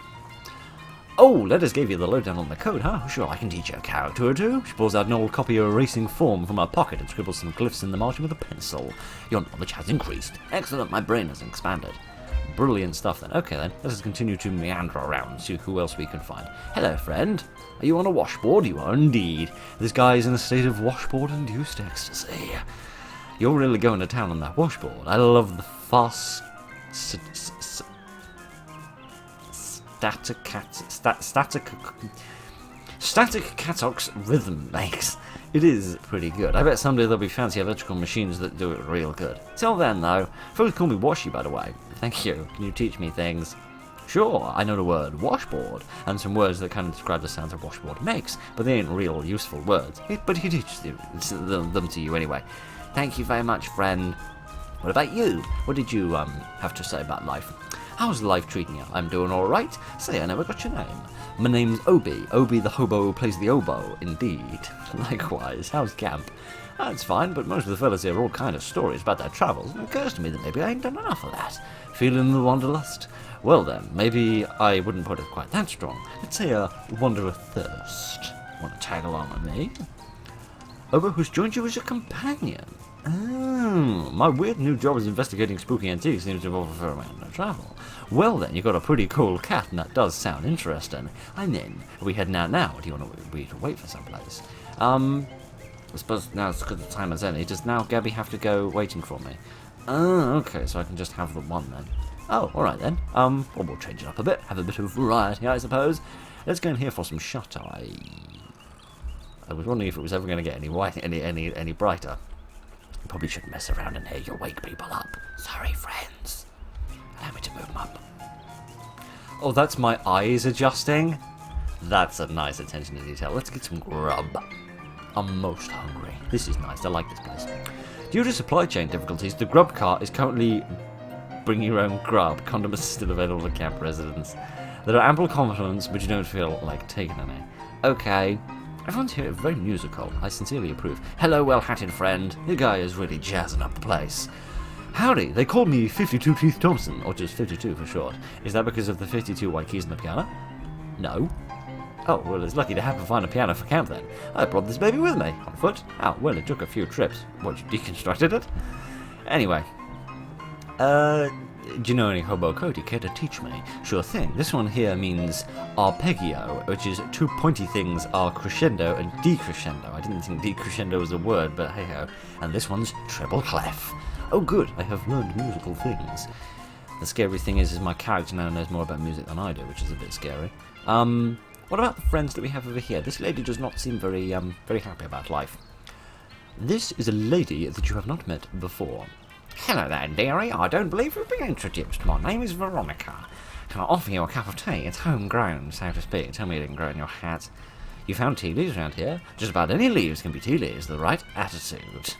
Oh, Letters gave you the lowdown on the code, huh? Sure, I can teach you a character or two. She pulls out an old copy of a racing form from her pocket and scribbles some glyphs in the margin with a pencil. Your knowledge has increased. Excellent, my brain has expanded. Brilliant stuff then. Okay then, let us continue to meander around and see who else we can find. Hello, friend. Are you on a washboard? You are indeed. This guy is in a state of washboard-induced ecstasy. You're really going to town on that washboard. I love the fast... static Catox rhythm makes. It is pretty good. I bet someday there'll be fancy electrical machines that do it real good. Till then, though, folks call me Washy, by the way. Thank you. Can you teach me things? Sure, I know the word washboard, and some words that kind of describe the sounds a washboard makes, but they ain't real useful words. But he teaches them to you anyway. Thank you very much, friend. What about you? What did you have to say about life? How's life treating you? I'm doing alright. Say, I never got your name. My name's Obi. Obi the hobo who plays the oboe, indeed. Likewise, how's camp? That's fine, but most of the fellas here are all kind of stories about their travels, and it occurs to me that maybe I ain't done enough of that. Feeling the wanderlust? Well then, maybe I wouldn't put it quite that strong. Let's say a wanderer thirst. Want to tag along with me? Obo who's joined you as your companion. Oh, my weird new job as investigating spooky antiques seems to involve a fair amount of travel. Well then, you've got a pretty cool cat, and that does sound interesting. I'm in. Are we heading out now, or do you want to wait for someplace? I suppose now it's because the time is early. Does now Gabby have to go waiting for me? Oh, okay, so I can just have the one then. Oh, alright then. Well, we'll change it up a bit, have a bit of variety, I suppose. Let's go in here for some shut-eye. I was wondering if it was ever going to get any brighter. You probably shouldn't mess around in here, you'll wake people up. Sorry, friends. Allow me to move them up. Oh, that's my eyes adjusting? That's a nice attention to detail. Let's get some grub. I'm most hungry. This is nice, I like this place. Due to supply chain difficulties, the grub cart is currently bring your own grub. Condom is still available to camp residents. There are ample condiments, but you don't feel like taking any. Okay. Everyone's here very musical. I sincerely approve. Hello, well-hatted friend. Your guy is really jazzing up the place. Howdy, they call me 52 Teeth Thompson, or just 52 for short. Is that because of the 52 white keys on the piano? No. Oh, well, it's lucky to happen to find a piano for camp then. I brought this baby with me, on foot. Oh, well, it took a few trips. What, you deconstructed it? Anyway. Do you know any hobo code you care to teach me? Sure thing. This one here means arpeggio, which is two pointy things are crescendo and decrescendo. I didn't think decrescendo was a word, but hey ho. And this one's treble clef. Oh good, I have learned musical things. The scary thing is my character now knows more about music than I do, which is a bit scary. What about the friends that we have over here? This lady does not seem very happy about life. This is a lady that you have not met before. Hello there, dearie. I don't believe we've been introduced. My name is Veronica. Can I offer you a cup of tea? It's homegrown, so to speak. Tell me it didn't grow in your hat. You found tea leaves around here? Just about any leaves can be tea leaves. The right attitude.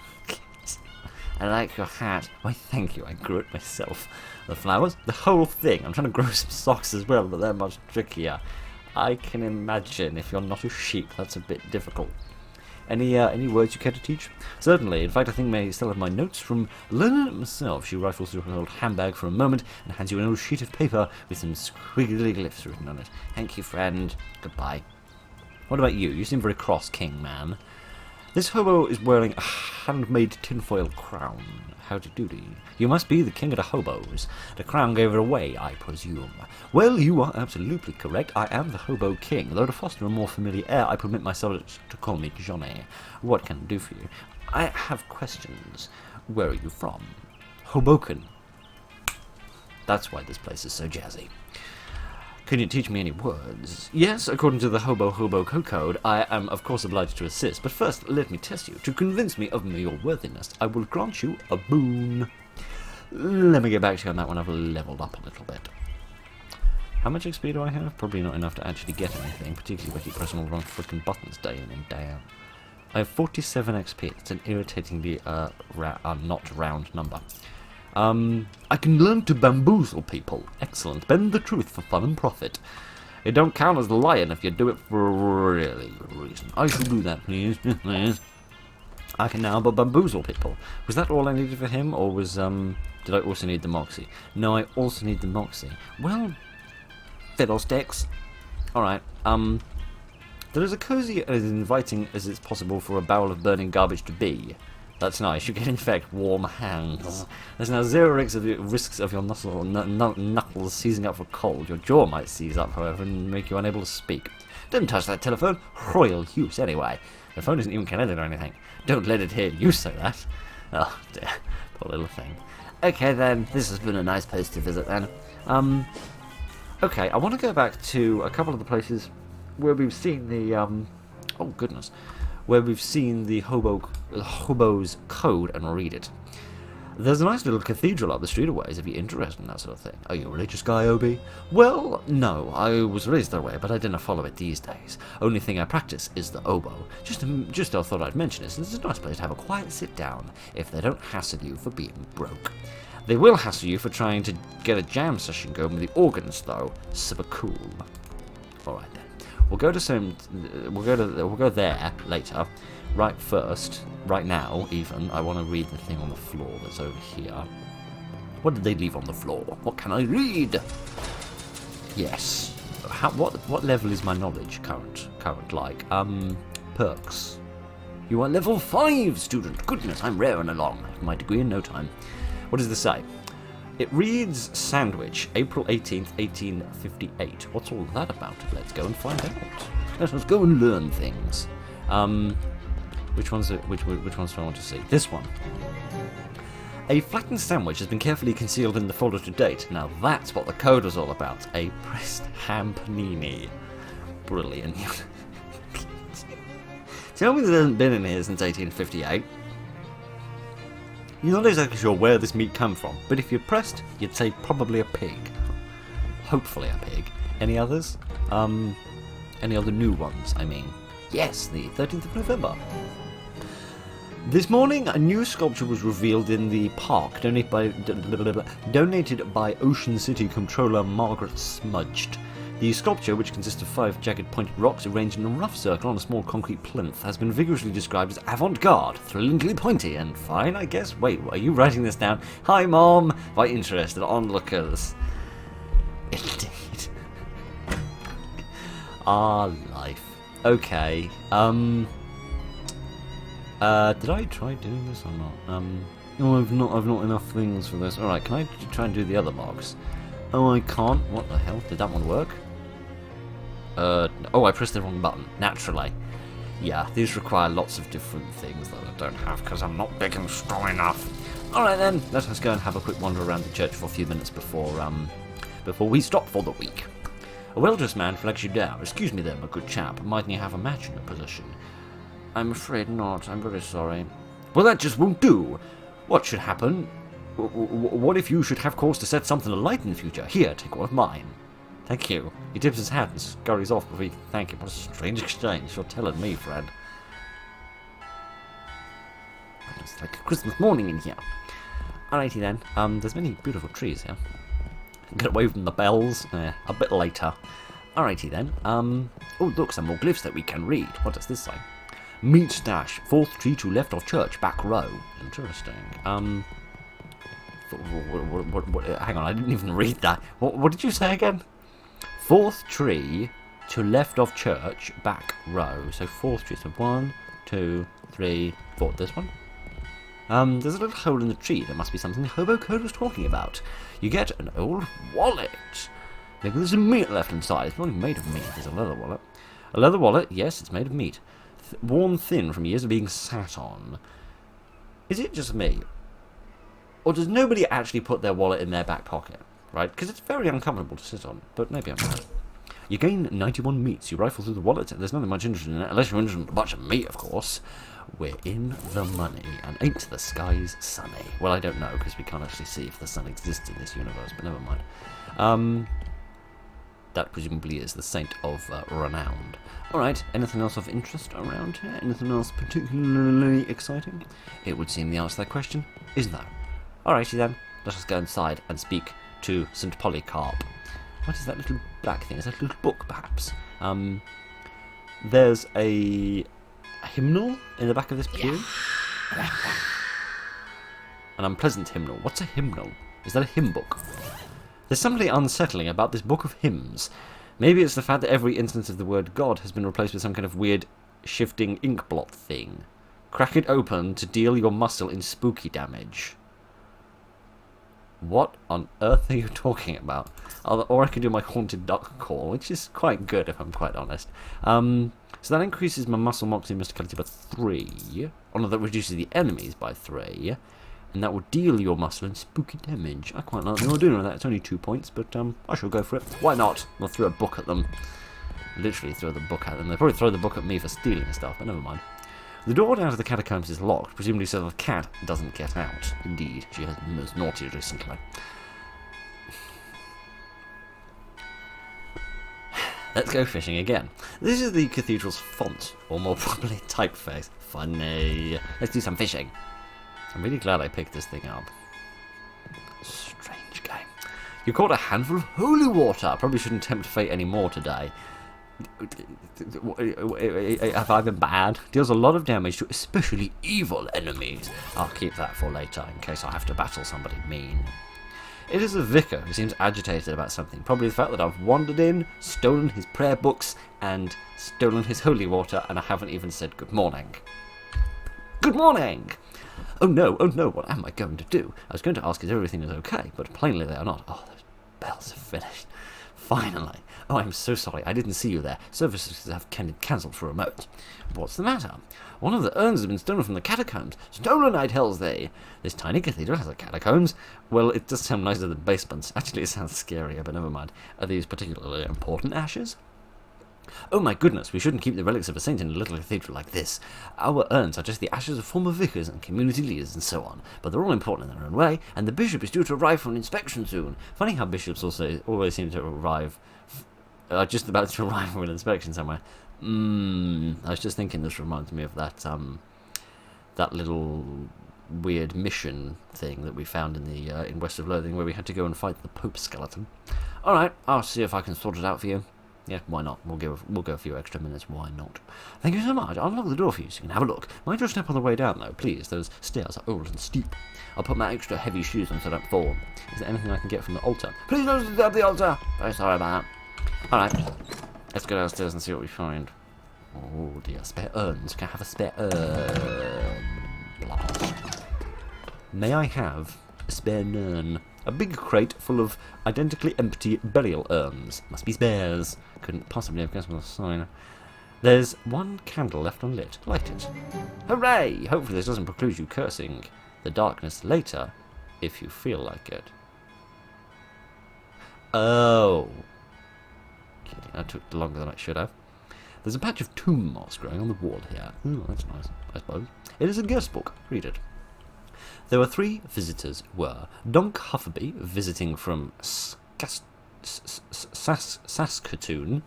I like your hat. Why, thank you. I grew it myself. The flowers? The whole thing. I'm trying to grow some socks as well, but they're much trickier. I can imagine if you're not a sheep, that's a bit difficult. Any words you care to teach? Certainly. In fact, I think I may still have my notes from learning it myself. She rifles through her old handbag for a moment and hands you an old sheet of paper with some squiggly glyphs written on it. Thank you, friend. Goodbye. What about you? You seem very cross, king man. This hobo is wearing a handmade tinfoil crown. Howdy doody. You must be the king of the hobos. The crown gave it away, I presume. Well, you are absolutely correct. I am the hobo king. Though to foster a more familiar air, I permit myself to call me Johnny. What can I do for you? I have questions. Where are you from? Hoboken. That's why this place is so jazzy. Can you teach me any words? Yes, according to the Hobo Code, I am of course obliged to assist, but first let me test you. To convince me of your worthiness, I will grant you a boon. Let me get back to you on that when I've leveled up a little bit. How much XP do I have? Probably not enough to actually get anything, particularly if I keep pressing all the wrong freaking buttons day in and day out. I have 47 XP. It's an irritatingly not round number. I can learn to bamboozle people. Excellent. Bend the truth for fun and profit. It don't count as lying if you do it for a really good reason. I shall do that, please. Please. I can now bamboozle people. Was that all I needed for him, or was, did I also need the moxie? No, I also need the moxie. Well, fiddlesticks. Alright, there is a cozy as inviting as it's possible for a barrel of burning garbage to be. That's nice. You can infect warm hands. There's now 0 risks of your knuckles seizing up for cold. Your jaw might seize up, however, and make you unable to speak. Don't touch that telephone. Royal use, anyway. The phone isn't even connected or anything. Don't let it hear you say that. Oh, dear. Poor little thing. Okay, then. This has been a nice place to visit, then. Okay, I want to go back to a couple of the places where we've seen the, oh, goodness. Where we've seen the hobo's code and read it. There's a nice little cathedral up the street a ways if you're interested in that sort of thing. Are you a religious guy, Obi? Well, no, I was raised that way, but I didn't follow it these days. Only thing I practice is the oboe. Just I thought I'd mention this. It's a nice place to have a quiet sit down if they don't hassle you for being broke. They will hassle you for trying to get a jam session going with the organs, though. Super cool. All right then. We'll go there later. Right now, even, I want to read the thing on the floor that's over here. What did they leave on the floor? What can I read? Yes. What level is my knowledge current like? Perks. You are level 5, student. Goodness, I'm raring along. My degree in no time. What does this say? It reads Sandwich, April 18th, 1858. What's all that about? Let's go and find out. Let us go and learn things. Which ones do I want to see? This one. A flattened sandwich has been carefully concealed in the folder to date. Now that's what the code was all about. A pressed ham panini. Brilliant. Tell me that it hasn't been in here since 1858. You're not exactly sure where this meat came from, but if you're pressed, you'd say probably a pig. Hopefully a pig. Any others? Any other new ones, I mean? Yes, the 13th of November. This morning, a new sculpture was revealed in the park, donated by Ocean City Comptroller Margaret Smudged. The sculpture, which consists of 5 jagged pointed rocks arranged in a rough circle on a small concrete plinth, has been vigorously described as avant-garde, thrillingly pointy, and fine, I guess. Wait, are you writing this down? Hi, Mom! By interested onlookers. Indeed. Life. Okay. Did I try doing this or not? No, I've not enough things for this. Alright, can I try and do the other marks? Oh, I can't. What the hell? Did that one work? Oh, I pressed the wrong button. Naturally. Yeah, these require lots of different things that I don't have because I'm not big and strong enough. Alright then, let us go and have a quick wander around the church for a few minutes before we stop for the week. A well-dressed man flags you down. Excuse me there, my good chap. Mightn't you have a match in your possession? I'm afraid not. I'm very sorry. Well, that just won't do. What should happen? What if you should have cause to set something alight in the future? Here, take one of mine. Thank you. He tips his hat and scurries off before you thank him. What a strange exchange. You're telling me, Fred. It's like a Christmas morning in here. Alrighty then. There's many beautiful trees here. Get away from the bells. A bit later. Alrighty then. Oh, look, some more glyphs that we can read. What does this say? Meat stash. 4th tree to left of church. Back row. Interesting. Hang on, I didn't even read that. What did you say again? 4th tree to left of church, back row. So 4th tree. So 1, 2, 3, 4. This one? There's a little hole in the tree. There must be something the hobo code was talking about. You get an old wallet. Maybe there's some meat left inside. It's probably made of meat. There's a leather wallet. A leather wallet? Yes, it's made of meat. Worn thin from years of being sat on. Is it just me? Or does nobody actually put their wallet in their back pocket? Right? Because it's very uncomfortable to sit on. But maybe I'm mad. You gain 91 meats. You rifle through the wallet. There's nothing much interesting in it. Unless you're interested in a bunch of meat, of course. We're in the money. And ain't the skies sunny? Well, I don't know, because we can't actually see if the sun exists in this universe. But never mind. That presumably is the saint of renowned. Alright, anything else of interest around here? Anything else particularly exciting? It would seem the answer to that question is no. Alrighty then, let us go inside and speak to St. Polycarp. What is that little black thing? Is that a little book, perhaps? There's a hymnal in the back of this pew. An unpleasant hymnal. What's a hymnal? Is that a hymn book? There's something unsettling about this book of hymns. Maybe it's the fact that every instance of the word God has been replaced with some kind of weird shifting ink blot thing. Crack it open to deal your muscle in spooky damage. What on earth are you talking about? Or I can do my haunted duck call, which is quite good if I'm quite honest. So that increases my muscle moxie and mysticality by 3. Oh no, that reduces the enemies by 3. And that will deal your muscle in spooky damage. I quite like the idea of that. It's only 2 points, but I shall go for it. Why not? I'll throw a book at them. Literally throw the book at them. They'll probably throw the book at me for stealing stuff, but never mind. The door down to the catacombs is locked, presumably so the cat doesn't get out. Indeed, she has been most naughty recently. Let's go fishing again. This is the cathedral's font, or more properly typeface. Funny. Let's do some fishing. I'm really glad I picked this thing up. Strange game. You caught a handful of holy water. Probably shouldn't tempt fate anymore today. Have I been bad? Deals a lot of damage to especially evil enemies. I'll keep that for later, in case I have to battle somebody mean. It is the vicar who seems agitated about something. Probably the fact that I've wandered in, stolen his prayer books, and stolen his holy water, and I haven't even said good morning. Good morning! Oh no, what am I going to do? I was going to ask if everything is okay, but plainly they are not. Oh, those bells have finished. Finally. Oh, I'm so sorry, I didn't see you there. Services have cancelled for a moment. What's the matter? One of the urns has been stolen from the catacombs. Stolen, I tells thee! This tiny cathedral has a catacombs? Well, it does sound nicer than basements. Actually, it sounds scarier, but never mind. Are these particularly important ashes? Oh my goodness, we shouldn't keep the relics of a saint in a little cathedral like this. Our urns are just the ashes of former vicars and community leaders and so on, but they're all important in their own way, and the bishop is due to arrive for an inspection soon. Funny how bishops also always seem to arrive, just about to arrive for an inspection somewhere. I was just thinking this reminds me of that little weird mission thing that we found in the in West of Loathing, where we had to go and fight the Pope skeleton. Alright, I'll see if I can sort it out for you. Yeah, why not? We'll go a few extra minutes, why not? Thank you so much. I'll lock the door for you so you can have a look. Mind your step on the way down, though, please. Those stairs are old and steep. I'll put my extra heavy shoes on so I don't fall. Is there anything I can get from the altar? Please don't disturb the altar! Very sorry about that. Alright, let's go downstairs and see what we find. Oh dear, spare urns. Can I have a spare urn? Blast. May I have a spare urn? A big crate full of identically empty burial urns. Must be spares. Couldn't possibly have guessed from the sign. There's one candle left unlit. Light it. Hooray! Hopefully this doesn't preclude you cursing the darkness later, if you feel like it. Oh. Okay, that took longer than it should have. There's a patch of tomb moss growing on the wall here. Oh, that's nice, I suppose. It is a guest book. Read it. There were 3 visitors were Donk Huffeby, visiting from Saskatoon.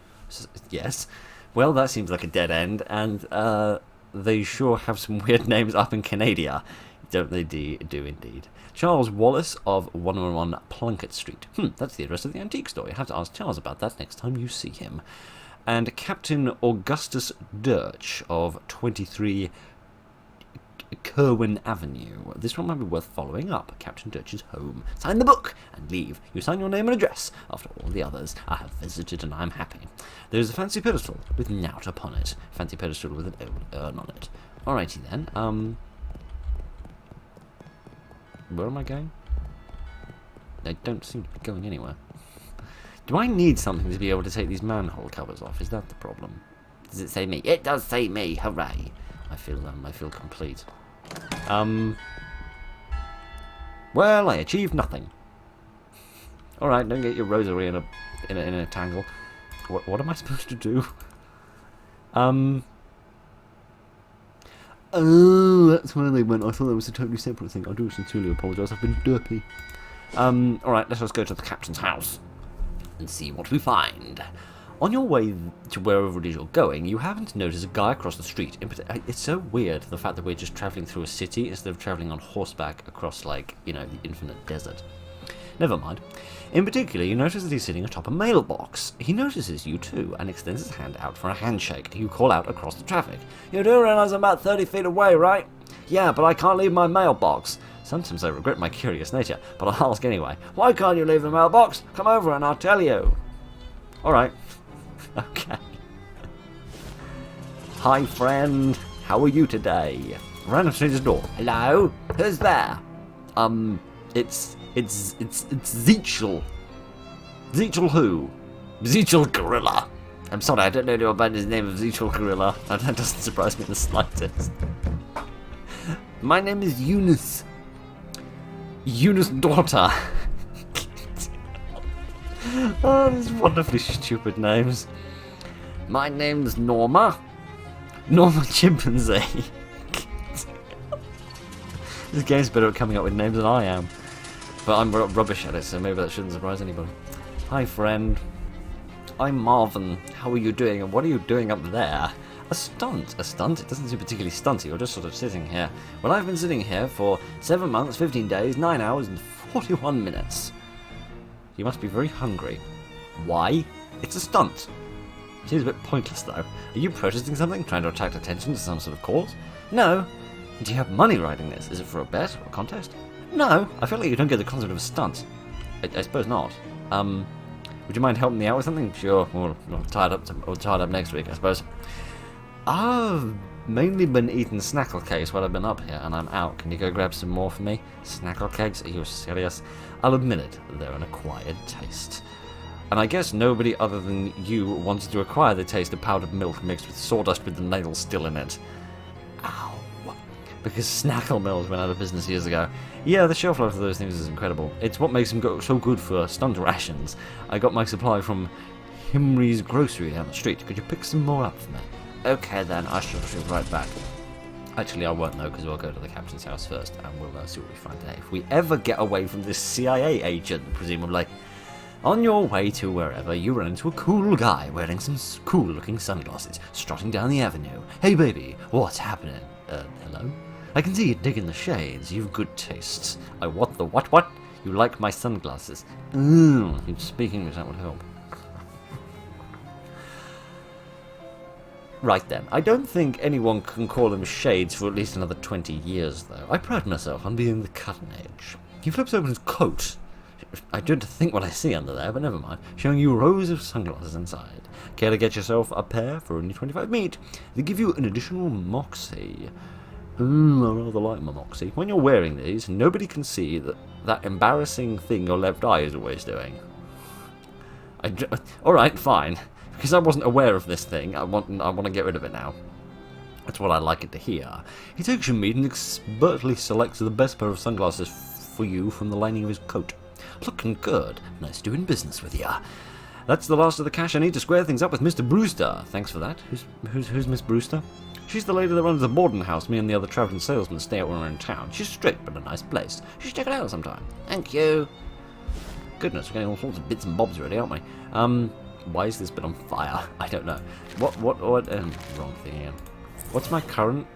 Yes. Well, that seems like a dead end, and they sure have some weird names up in Canada. Don't they do indeed. Charles Wallace of 111 Plunkett Street. That's the address of the antique store. You have to ask Charles about that next time you see him. And Captain Augustus Dirch of 23 Kerwin Avenue. This one might be worth following up. Captain Dirch's home. Sign the book and leave. You sign your name and address. After all the others, I have visited and I am happy. There is a fancy pedestal with knout upon it. Fancy pedestal with an old urn on it. Alrighty then. Where am I going? I don't seem to be going anywhere. Do I need something to be able to take these manhole covers off? Is that the problem? Does it say me? It does say me. Hooray! I feel complete. Well, I achieved nothing. All right, don't get your rosary in a tangle. What am I supposed to do? Oh, that's where they went. I thought that was a totally separate thing. I do sincerely apologise. I've been derpy. All right, let us go to the captain's house and see what we find. On your way to wherever it is you're going, you happen to notice a guy across the street. It's so weird, the fact that we're just travelling through a city instead of travelling on horseback across, like, you know, the infinite desert. Never mind. In particular, you notice that he's sitting atop a mailbox. He notices you too, and extends his hand out for a handshake. You call out across the traffic. You do realise I'm about 30 feet away, right? Yeah, but I can't leave my mailbox. Sometimes I regret my curious nature, but I'll ask anyway. Why can't you leave the mailbox? Come over and I'll tell you. Alright. Okay. Hi, friend. How are you today? Random stranger's door. Hello? Who's there? It's Zeechel. Zeechel who? Zeechel Gorilla. I'm sorry, I don't know about his name of Zeechel Gorilla. That doesn't surprise me in the slightest. My name is Eunice. Eunice daughter. Oh, these wonderfully stupid names. My name's Norma. Norma Chimpanzee. This game's better at coming up with names than I am. But I'm rubbish at it, so maybe that shouldn't surprise anybody. Hi, friend. I'm Marvin. How are you doing, and what are you doing up there? A stunt? A stunt? It doesn't seem particularly stunty. You're just sort of sitting here. Well, I've been sitting here for 7 months, 15 days, 9 hours, and 41 minutes. You must be very hungry. Why? It's a stunt. Seems a bit pointless, though. Are you protesting something? Trying to attract attention to some sort of cause? No. Do you have money riding this? Is it for a bet or a contest? No. I feel like you don't get the concept of a stunt. I suppose not. Would you mind helping me out with something? Sure. We'll tie it up next week, I suppose. mainly been eating snackle cakes while I've been up here, and I'm out. Can you go grab some more for me? Snackle cakes? Are you serious? I'll admit it, they're an acquired taste. And I guess nobody other than you wanted to acquire the taste of powdered milk mixed with sawdust with the nails still in it. Ow. Because Snackle Mills went out of business years ago. Yeah, the shelf life of those things is incredible. It's what makes them go so good for stunt rations. I got my supply from Himry's Grocery down the street. Could you pick some more up for me? Okay then, I shall be right back. Actually, I won't though, because we'll go to the captain's house first, and we'll see what we find there. If we ever get away from this CIA agent, presumably. On your way to wherever, you run into a cool guy wearing some cool-looking sunglasses, strutting down the avenue. Hey baby, what's happening? Hello? I can see you digging the shades. You've good tastes. What the what? You like my sunglasses? You'd speak English, that would help. Right then, I don't think anyone can call them shades for at least another 20 years, though. I pride myself on being the cutting edge. He flips open his coat. I dread to think what I see under there, but never mind. Showing you rows of sunglasses inside. Care to get yourself a pair for only 25 meat? They give you an additional moxie. I rather like my moxie. When you're wearing these, nobody can see that embarrassing thing your left eye is always doing. Alright, fine. Because I wasn't aware of this thing, I want to get rid of it now. That's what I'd like it to hear. He takes your meat and expertly selects the best pair of sunglasses for you from the lining of his coat. Looking good. Nice doing business with ya. That's the last of the cash I need to square things up with Mr. Brewster. Thanks for that. Who's Miss Brewster? She's the lady that runs the boarding house me and the other travelling salesmen stay at when we're in town. She's strict, but a nice place. You should check it out sometime. Thank you. Goodness, we're getting all sorts of bits and bobs already, aren't we? Why is this bit on fire? I don't know. What, wrong thing again. What's my current,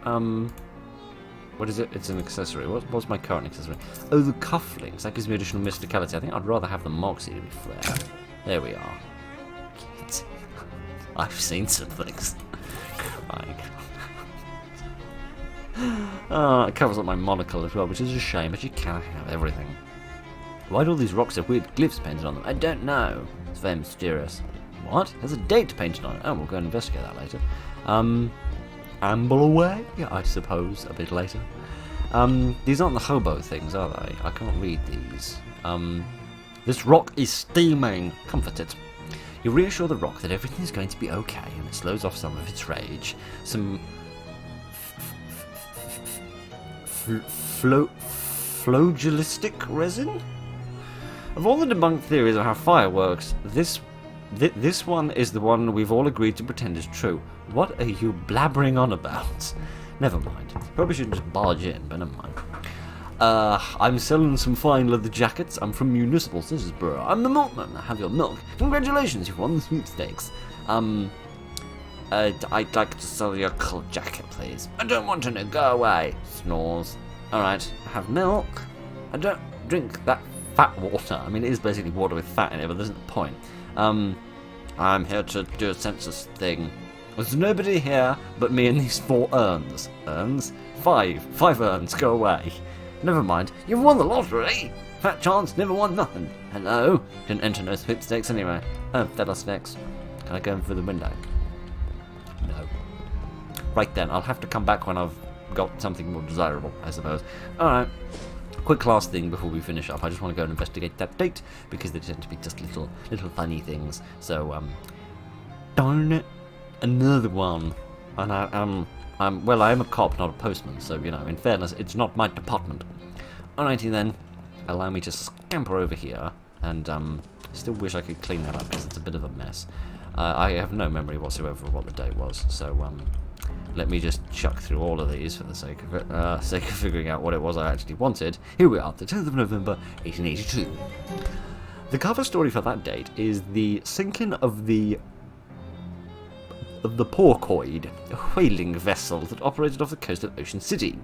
what is it? It's an accessory. What's my current accessory? Oh, the cufflinks. That gives me additional mysticality. I think I'd rather have the moxie, to be fair. There we are. I've seen some things. It covers up my monocle as well, which is a shame, but you can't have everything. Why do all these rocks have weird glyphs painted on them? I don't know. It's very mysterious. What? There's a date painted on it. Oh, we'll go and investigate that later. Amble away, I suppose, a bit later. These aren't the hobo things, are they? I can't read these. This rock is steaming. Comfort it. You reassure the rock that everything is going to be okay, and it slows off some of its rage. Some flagellistic resin? Of all the debunked theories of how fire works, this one is the one we've all agreed to pretend is true. What are you blabbering on about? Never mind. Probably shouldn't just barge in, but never mind. I'm selling some fine leather jackets. I'm from Municipal Scissors Bureau. I'm the milkman. I have your milk. Congratulations, you've won the sweepstakes. I'd like to sell you a cold jacket, please. I don't want to know. Go away. Snores. Alright, I have milk. I don't drink that fat water. I mean, it is basically water with fat in it, but there's no point. I'm here to do a census thing. There's nobody here but me and these 4 urns. Urns? 5 urns. Go away. Never mind. You've won the lottery. Fat chance, never won nothing. Hello? Didn't enter no sweepstakes anyway. Oh, Delos Vex. Can I go in through the window? No. Right then, I'll have to come back when I've got something more desirable, I suppose. Alright. Quick last thing before we finish up. I just want to go and investigate that date, because they tend to be just little funny things. So, darn it. Another one. And well, I am a cop, not a postman, so, you know, in fairness, it's not my department. Alrighty then. Allow me to scamper over here, and, still wish I could clean that up, because it's a bit of a mess. I have no memory whatsoever of what the date was, so, let me just chuck through all of these for the sake of it, sake of figuring out what it was I actually wanted. Here we are, the 10th of November, 1882. The cover story for that date is the sinking of the Porcoid, a whaling vessel that operated off the coast of Ocean City.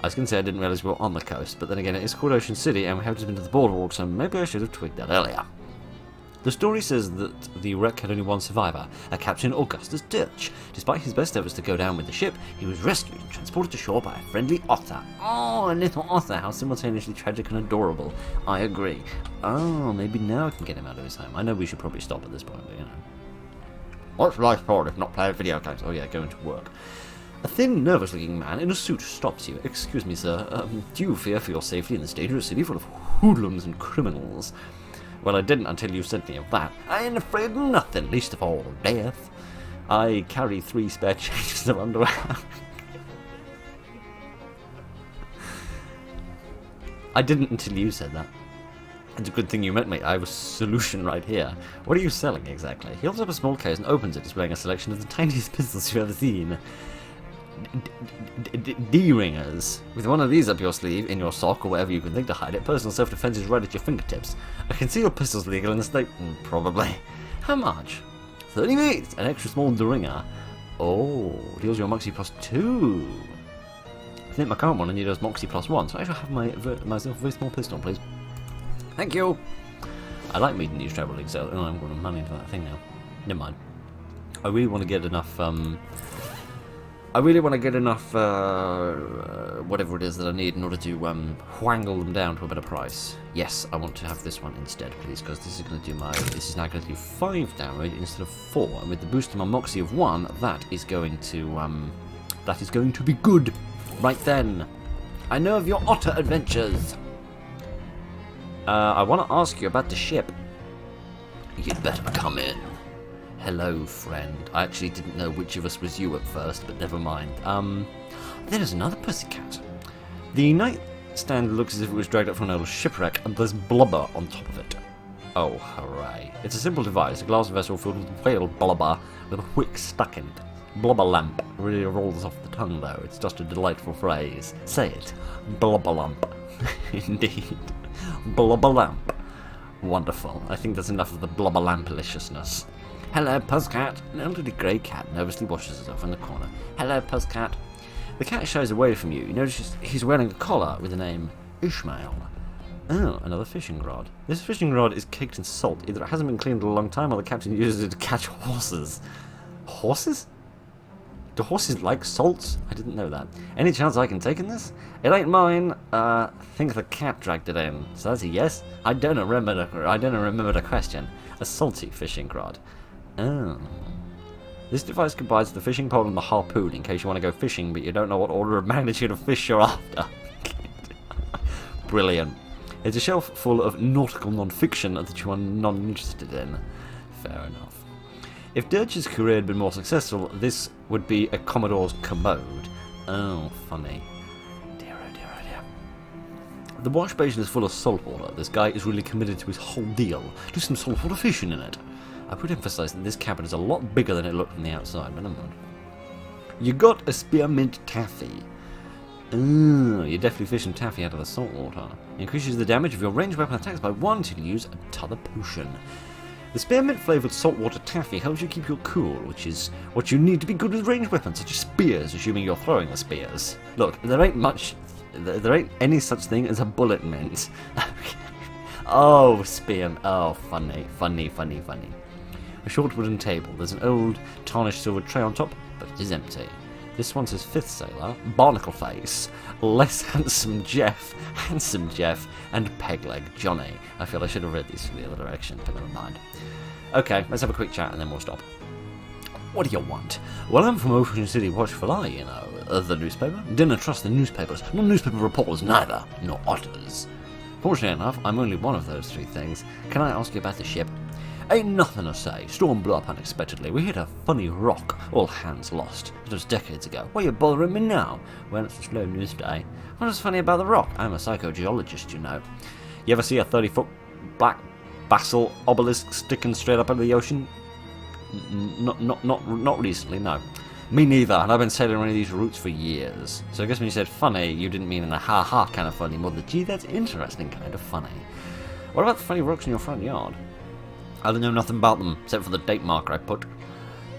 I was going to say I didn't realise we were on the coast, but then again it is called Ocean City and we have just been to the boardwalk, so maybe I should have twigged that earlier. The story says that the wreck had only one survivor, a Captain Augustus Dirch. Despite his best efforts to go down with the ship, he was rescued and transported to shore by a friendly otter. Oh, a little otter, how simultaneously tragic and adorable. I agree. Oh, maybe now I can get him out of his home. I know we should probably stop at this point, but you know. What's life for if not playing video games? Oh yeah, going to work. A thin, nervous-looking man in a suit stops you. Excuse me, sir. Do you fear for your safety in this dangerous city full of hoodlums and criminals? Well, I didn't until you sent me of that. I ain't afraid of nothing, least of all death. I carry 3 spare changes of underwear. I didn't until you said that. It's a good thing you met me. I have a solution right here. What are you selling exactly? He holds up a small case and opens it, displaying a selection of the tiniest pistols you've ever seen. D-ringers. With one of these up your sleeve, in your sock, or wherever you can think to hide it, personal self-defense is right at your fingertips. I can see your pistol's legal in the state. Probably. How much? 30 meats. An extra small D-ringer. Oh, deals you a Moxie plus 2. I think my current one only does Moxie plus 1, so I shall have myself a very small pistol, please. Thank you. I like meeting these travel leagues. Oh, I'm going to money into that thing now. Never mind. I really want to get enough. Whatever it is that I need in order to wrangle them down to a better price. Yes, I want to have this one instead, please, because this is going to do this is now going to do 5 damage instead of 4, and with the boost to my Moxie of 1, that is going to be good. Right then, I know of your otter adventures. I want to ask you about the ship. You'd better come in. Hello, friend. I actually didn't know which of us was you at first, but never mind. There's another pussycat. The nightstand looks as if it was dragged up from an old shipwreck, and there's blubber on top of it. Oh, hooray. It's a simple device, a glass vessel filled with whale blubber with a wick stuck in it. Blubber lamp. It really rolls off the tongue, though. It's just a delightful phrase. Say it. Blubber lamp. Indeed. Blubber lamp. Wonderful. I think there's enough of the blubber lamp-liciousness. Hello, Puzzcat. An elderly grey cat nervously washes herself in the corner. Hello, Puzzcat. The cat shies away from you. You notice he's wearing a collar with the name Ishmael. Oh, another fishing rod. This fishing rod is caked in salt. Either it hasn't been cleaned in a long time or the captain uses it to catch horses. Horses? Do horses like salts? I didn't know that. Any chance I can take in this? It ain't mine. Think the cat dragged it in. So that's a yes? I don't remember the question. A salty fishing rod. Oh. This device combines the fishing pole and the harpoon in case you want to go fishing but you don't know what order of magnitude of fish you're after. Brilliant. It's a shelf full of nautical non-fiction that you are not interested in. Fair enough. If Dirge's career had been more successful, this would be a Commodore's commode. Oh, funny. Dear, oh dear, oh dear. The wash basin is full of salt water. This guy is really committed to his whole deal. Do some saltwater fishing in it. I would emphasize that this cabin is a lot bigger than it looked from the outside, but never mind. You got a spearmint taffy. Oh, you're definitely fishing taffy out of the salt water. It increases the damage of your ranged weapon attacks by 1 till you use a t'other potion. The spearmint-flavoured saltwater taffy helps you keep your cool, which is what you need to be good with ranged weapons, such as spears, assuming you're throwing the spears. Look, there ain't any such thing as a bullet mint. Oh, spear. Oh, funny. A short wooden table. There's an old, tarnished silver tray on top, but it is empty. This one says 5th Sailor, Barnacle Face, Less Handsome Jeff, and Pegleg Johnny. I feel I should have read these from the other direction, but never mind. Okay, let's have a quick chat and then we'll stop. What do you want? Well, I'm from Ocean City Watchful Eye, you know, the newspaper. Didn't trust the newspapers, not newspaper reporters neither, nor otters. Fortunately enough, I'm only one of those 3 things. Can I ask you about the ship? Ain't nothing to say. Storm blew up unexpectedly. We hit a funny rock. All hands lost. It was decades ago. Why are you bothering me now? Well, it's a slow news day. What's funny about the rock? I'm a psychogeologist, you know. You ever see a 30-foot black basalt obelisk sticking straight up out of the ocean? Not recently, no. Me neither, and I've been sailing one of these routes for years. So I guess when you said funny, you didn't mean in a ha-ha kind of funny, more the gee, that's interesting kind of funny. What about the funny rocks in your front yard? I don't know nothing about them, except for the date marker I put.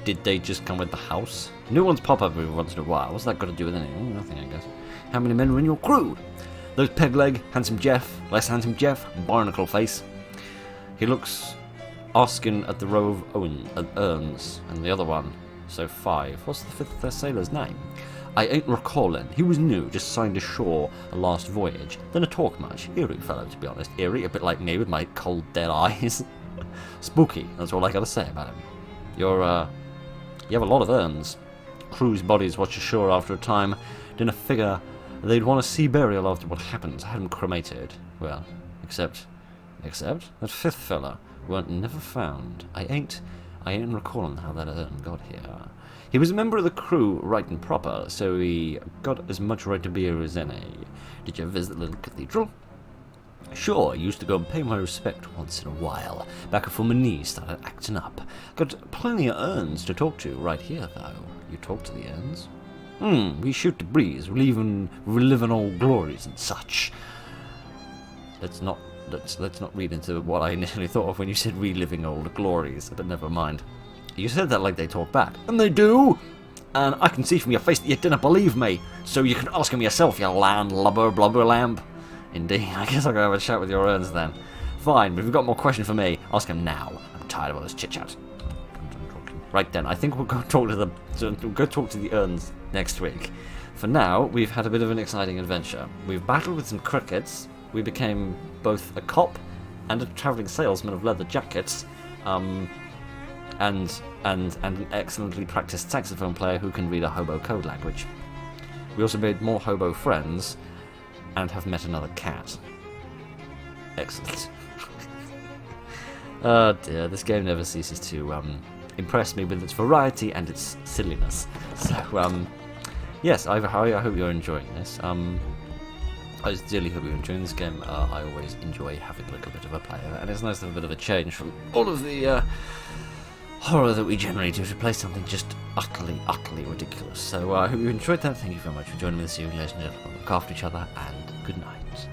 Did they just come with the house? New ones pop up every once in a while. What's that got to do with anything? Nothing, I guess. How many men were in your crew? There's Pegleg, Handsome Jeff, Less Handsome Jeff, Barnacle Face. He looks asking at the row of urns, and the other one. So 5. What's the 5th sailor's name? I ain't recalling. He was new, just signed ashore a last voyage. Didn't talk much. Eerie fellow, to be honest. Eerie, a bit like me with my cold, dead eyes. Spooky, that's all I gotta say about him. You have a lot of urns. crew's bodies washed ashore after a time. Didn't figure they'd want a sea burial after what happened. Had them cremated. Well, except that fifth fella weren't never found. I ain't recalling how that urn got here. He was a member of the crew, right and proper, so he got as much right to be here as any. Did you visit the little cathedral? Sure, I used to go and pay my respect once in a while. Back before my knees started acting up. Got plenty of urns to talk to right here, though. You talk to the urns? We shoot the breeze, reliving old glories and such. Let's not read into what I initially thought of when you said reliving old glories, but never mind. You said that like they talk back. And they do! And I can see from your face that you didn't believe me, so you can ask him yourself, you land lubber blubber lamb. Indeed, I guess I'll go have a chat with your urns then. Fine, but if you've got more questions for me, ask him now. I'm tired of all this chit-chat. Right then, I think we'll go talk to the urns next week. For now, we've had a bit of an exciting adventure. We've battled with some crickets. We became both a cop and a travelling salesman of leather jackets, and an excellently practiced saxophone player who can read a hobo code language. We also made more hobo friends, and have met another cat. Excellent. Oh dear, this game never ceases to impress me with its variety and its silliness. So, yes, I hope you're enjoying this. I sincerely hope you're enjoying this game. I always enjoy having a little bit of a play, and it's nice to have a bit of a change from all of the horror that we generally do to play something just utterly ridiculous. So I hope you enjoyed that. Thank you very much for joining me this evening, ladies and gentlemen. Look after each other, and good night.